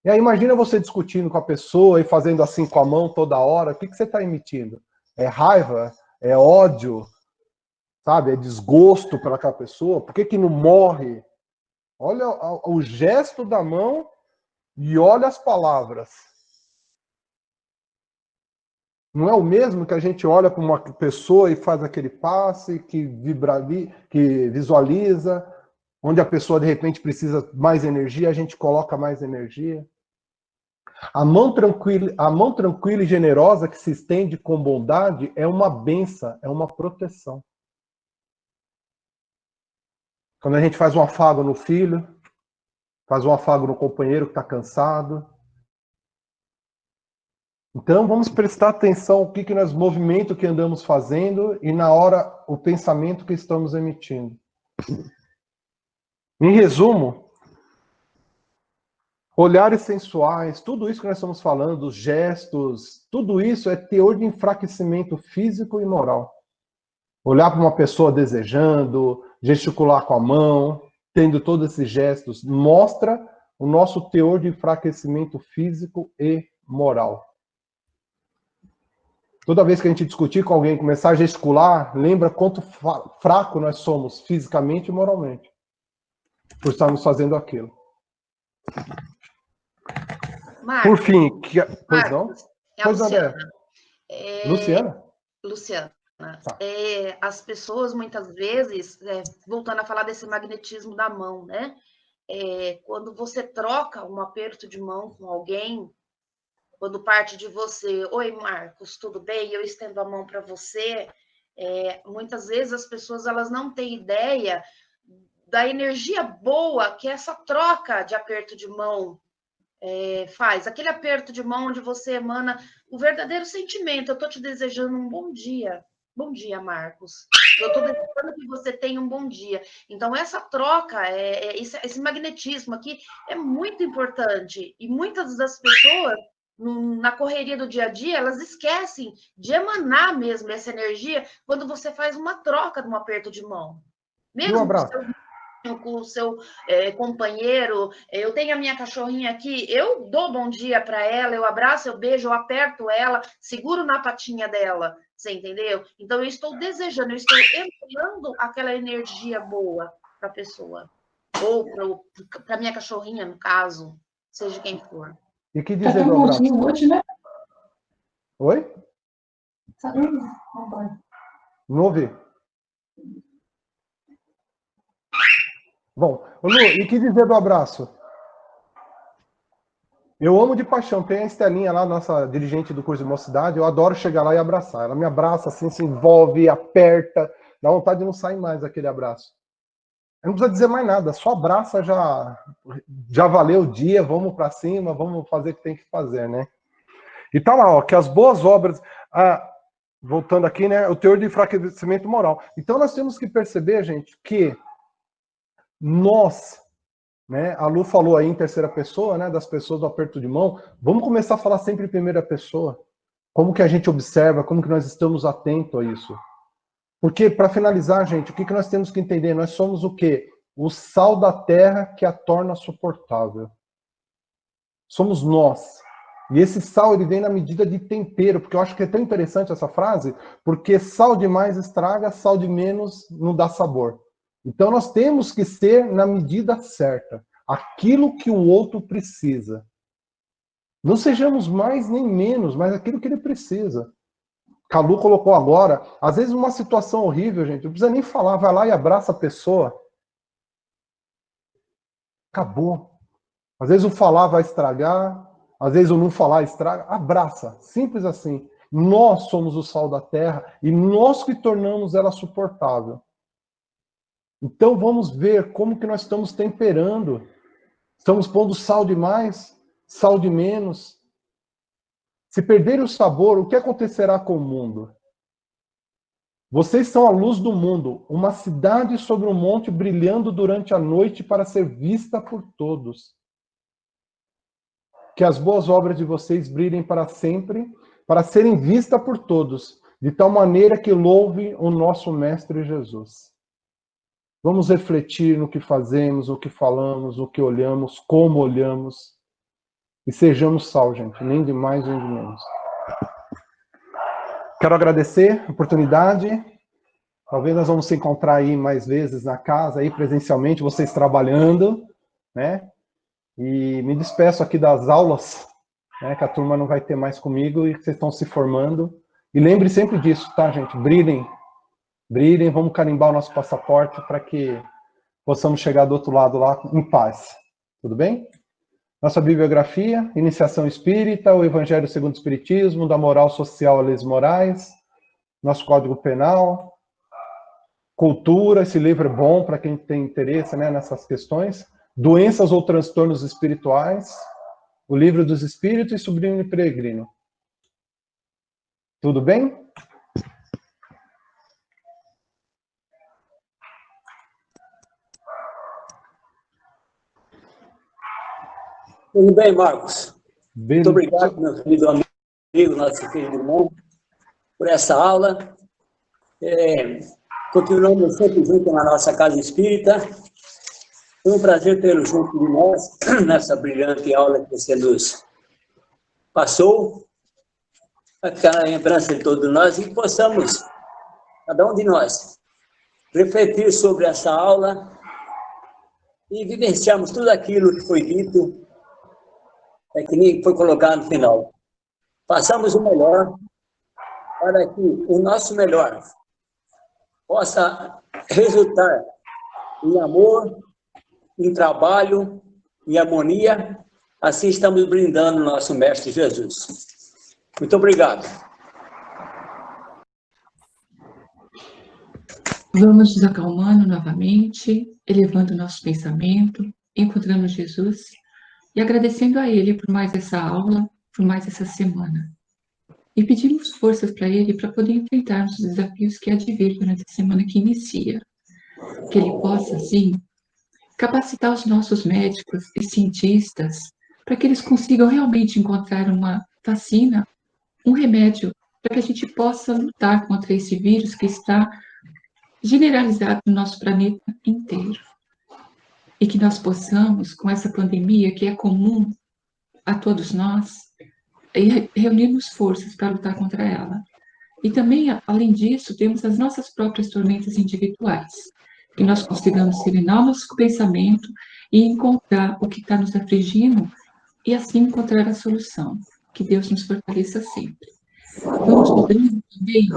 E aí imagina você discutindo com a pessoa e fazendo assim com a mão toda hora, o que você está emitindo? É raiva? É ódio? Sabe? É desgosto pelaquela pessoa? Por que não morre? Olha o gesto da mão e olha as palavras. Não é o mesmo que a gente olha para uma pessoa e faz aquele passe, que visualiza, onde a pessoa de repente precisa mais energia, a gente coloca mais energia. A mão tranquila e generosa que se estende com bondade é uma benção, é uma proteção. Quando a gente faz um afago no filho, faz um afago no companheiro que está cansado. Então, vamos prestar atenção ao que nós movimento que andamos fazendo e na hora o pensamento que estamos emitindo. Em resumo, olhares sensuais, tudo isso que nós estamos falando, os gestos, tudo isso é teor de enfraquecimento físico e moral. Olhar para uma pessoa desejando, gesticular com a mão, tendo todos esses gestos, mostra o nosso teor de enfraquecimento físico e moral. Toda vez que a gente discutir com alguém, começar a gesticular, lembra quanto fraco nós somos fisicamente e moralmente por estarmos fazendo aquilo. Marcos, Por fim, pois não? Marcos, Pois não, Luciana. André. Luciana? Luciana, Tá. as pessoas muitas vezes, voltando a falar desse magnetismo da mão, né? Quando você troca um aperto de mão com alguém, quando parte de você, oi Marcos, tudo bem? Eu estendo a mão para você. Muitas vezes as pessoas elas não têm ideia da energia boa que essa troca de aperto de mão faz. Aquele aperto de mão onde você emana o verdadeiro sentimento. Eu estou te desejando um bom dia. Bom dia, Marcos. Eu estou desejando que você tenha um bom dia. Então, essa troca, esse magnetismo aqui é muito importante. E muitas das pessoas, na correria do dia a dia, elas esquecem de emanar mesmo essa energia quando você faz uma troca de um aperto de mão. Mesmo E um abraço. com o seu companheiro, eu tenho a minha cachorrinha aqui, eu dou bom dia para ela, eu abraço, eu beijo, eu aperto ela, seguro na patinha dela, você entendeu? Então, eu estou desejando, eu estou emanando aquela energia boa para a pessoa, ou para a minha cachorrinha, no caso, seja quem for. E que dizer do abraço? Hoje, né? Oi? Não ouvi. Bom, Lu, e que dizer do abraço? Eu amo de paixão. Tem a Estelinha lá, nossa dirigente do curso de mocidade. Eu adoro chegar lá e abraçar. Ela me abraça assim, se envolve, aperta. Dá vontade de não sair mais aquele abraço. Não precisa dizer mais nada. Só abraça, já valeu o dia. Vamos para cima, vamos fazer o que tem que fazer, né? E tá lá, ó, que as boas obras... voltando aqui, né? O teor de enfraquecimento moral. Então, nós temos que perceber, gente, que nós, né? A Lu falou aí em terceira pessoa, né? Das pessoas do aperto de mão. Vamos começar a falar sempre em primeira pessoa. Como que a gente observa, como que nós estamos atentos a isso. Porque, para finalizar, gente, o que nós temos que entender? Nós somos o quê? O sal da terra que a torna suportável. Somos nós. E esse sal, ele vem na medida de tempero, porque eu acho que é tão interessante essa frase, porque sal demais estraga, sal de menos não dá sabor. Então, nós temos que ser na medida certa, aquilo que o outro precisa. Não sejamos mais nem menos, mas aquilo que ele precisa. Calu colocou agora, às vezes uma situação horrível, gente, não precisa nem falar, vai lá e abraça a pessoa. Acabou. Às vezes o falar vai estragar, às vezes o não falar estraga. Abraça, simples assim. Nós somos o sal da terra e nós que tornamos ela suportável. Então vamos ver como que nós estamos temperando. Estamos pondo sal demais, sal de menos. Se perder o sabor, o que acontecerá com o mundo? Vocês são a luz do mundo, uma cidade sobre um monte brilhando durante a noite para ser vista por todos. Que as boas obras de vocês brilhem para sempre, para serem vistas por todos, de tal maneira que louve o nosso Mestre Jesus. Vamos refletir no que fazemos, o que falamos, o que olhamos, como olhamos, e sejamos sal, gente, nem de mais nem de menos. Quero agradecer a oportunidade. Talvez nós vamos se encontrar aí mais vezes na casa, aí presencialmente, vocês trabalhando, né? E me despeço aqui das aulas, né, que a turma não vai ter mais comigo e que vocês estão se formando. E lembre sempre disso, tá, gente? Brilhem, brilhem, vamos carimbar o nosso passaporte para que possamos chegar do outro lado lá em paz. Tudo bem? Nossa bibliografia: Iniciação Espírita, o Evangelho segundo o Espiritismo, da Moral Social a Leis Morais, nosso Código Penal, Cultura, esse livro é bom para quem tem interesse, né, nessas questões. Doenças ou transtornos espirituais, o Livro dos Espíritos e Sublime e Peregrino. Tudo bem? Tudo bem, Marcos? Beleza. Muito obrigado, meu querido amigo, nosso querido irmão, por essa aula. Continuamos sempre juntos na nossa casa espírita. Foi um prazer tê-lo junto de nós, nessa brilhante aula que você nos passou. Vai ficar na lembrança de todos nós e que possamos, cada um de nós, refletir sobre essa aula e vivenciarmos tudo aquilo que foi dito, que nem foi colocado no final. Façamos o melhor para que o nosso melhor possa resultar em amor, em trabalho, em harmonia. Assim estamos brindando o nosso Mestre Jesus. Muito obrigado. Vamos nos acalmando novamente, elevando nosso pensamento, encontrando Jesus e agradecendo a Ele por mais essa aula, por mais essa semana. E pedimos forças para Ele para poder enfrentar os desafios que há de vir durante a semana que inicia. Que Ele possa, assim, capacitar os nossos médicos e cientistas para que eles consigam realmente encontrar uma vacina, um remédio, para que a gente possa lutar contra esse vírus que está generalizado no nosso planeta inteiro. E que nós possamos, com essa pandemia que é comum a todos nós, reunirmos forças para lutar contra ela. E também, além disso, temos as nossas próprias tormentas individuais, que nós consigamos serenar o nosso pensamento e encontrar o que está nos afligindo e assim encontrar a solução. Que Deus nos fortaleça sempre. Vamos lutando também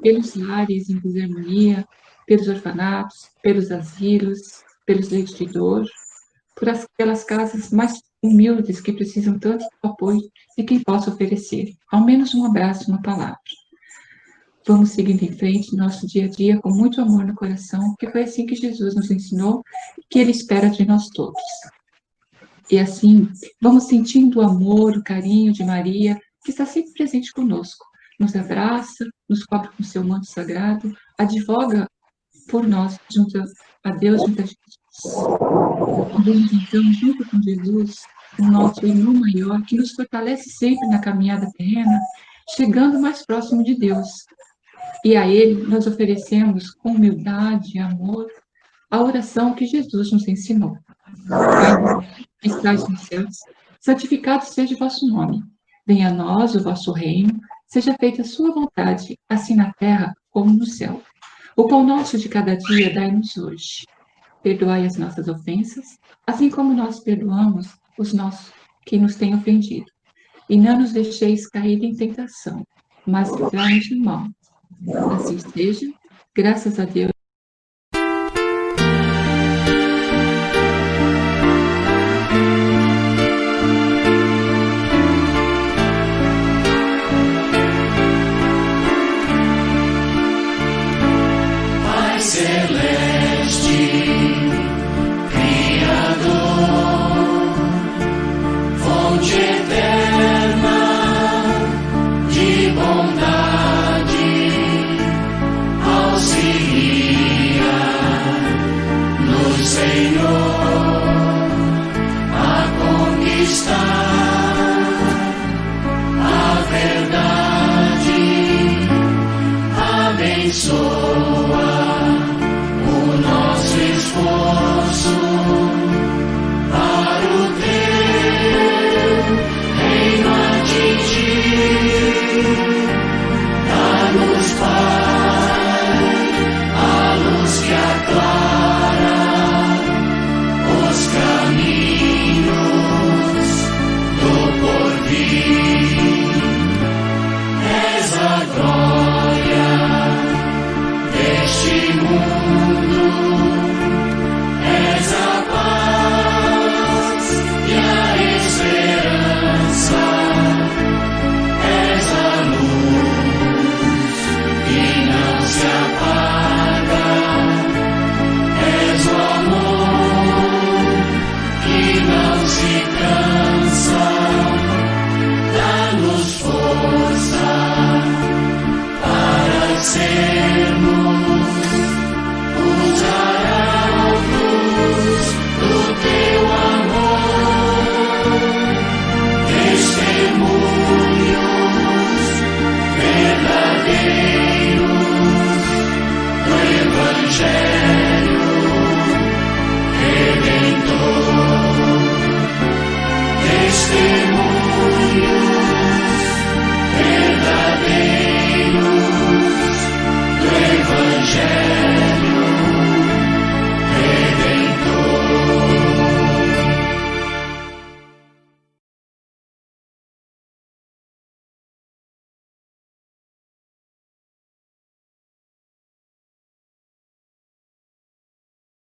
pelos lares em desarmonia, pelos orfanatos, pelos asilos, pelos leitos de dor, por aquelas casas mais humildes que precisam tanto do apoio de quem possa oferecer, ao menos um abraço, uma palavra. Vamos seguindo em frente no nosso dia a dia com muito amor no coração, porque foi assim que Jesus nos ensinou e que Ele espera de nós todos. E assim, vamos sentindo o amor, o carinho de Maria, que está sempre presente conosco, nos abraça, nos cobre com seu manto sagrado, advoga por nós, junto a Deus, junto a Jesus. Vamos então, junto com Jesus, o nosso irmão maior, que nos fortalece sempre na caminhada terrena, chegando mais próximo de Deus. E a Ele nós oferecemos com humildade e amor a oração que Jesus nos ensinou. Pai, que estás nos céus, santificado seja o vosso nome. Venha a nós o vosso reino, seja feita a sua vontade, assim na terra como no céu. O pão nosso de cada dia dai-nos hoje. Perdoai as nossas ofensas, assim como nós perdoamos os nossos que nos têm ofendido. E não nos deixeis cair em tentação, mas livrai-nos do mal. Assim seja, graças a Deus. Pai celeste, Criador, fonte eterna de bondade, está a verdade. Abençoa o nosso esforço para o teu reino atingir. Dá-nos, Pai, a luz que aclara os caminhos do porvir. És a glória deste mundo, és a paz e a esperança, és a luz que não se apaga, és o amor que não se cansa.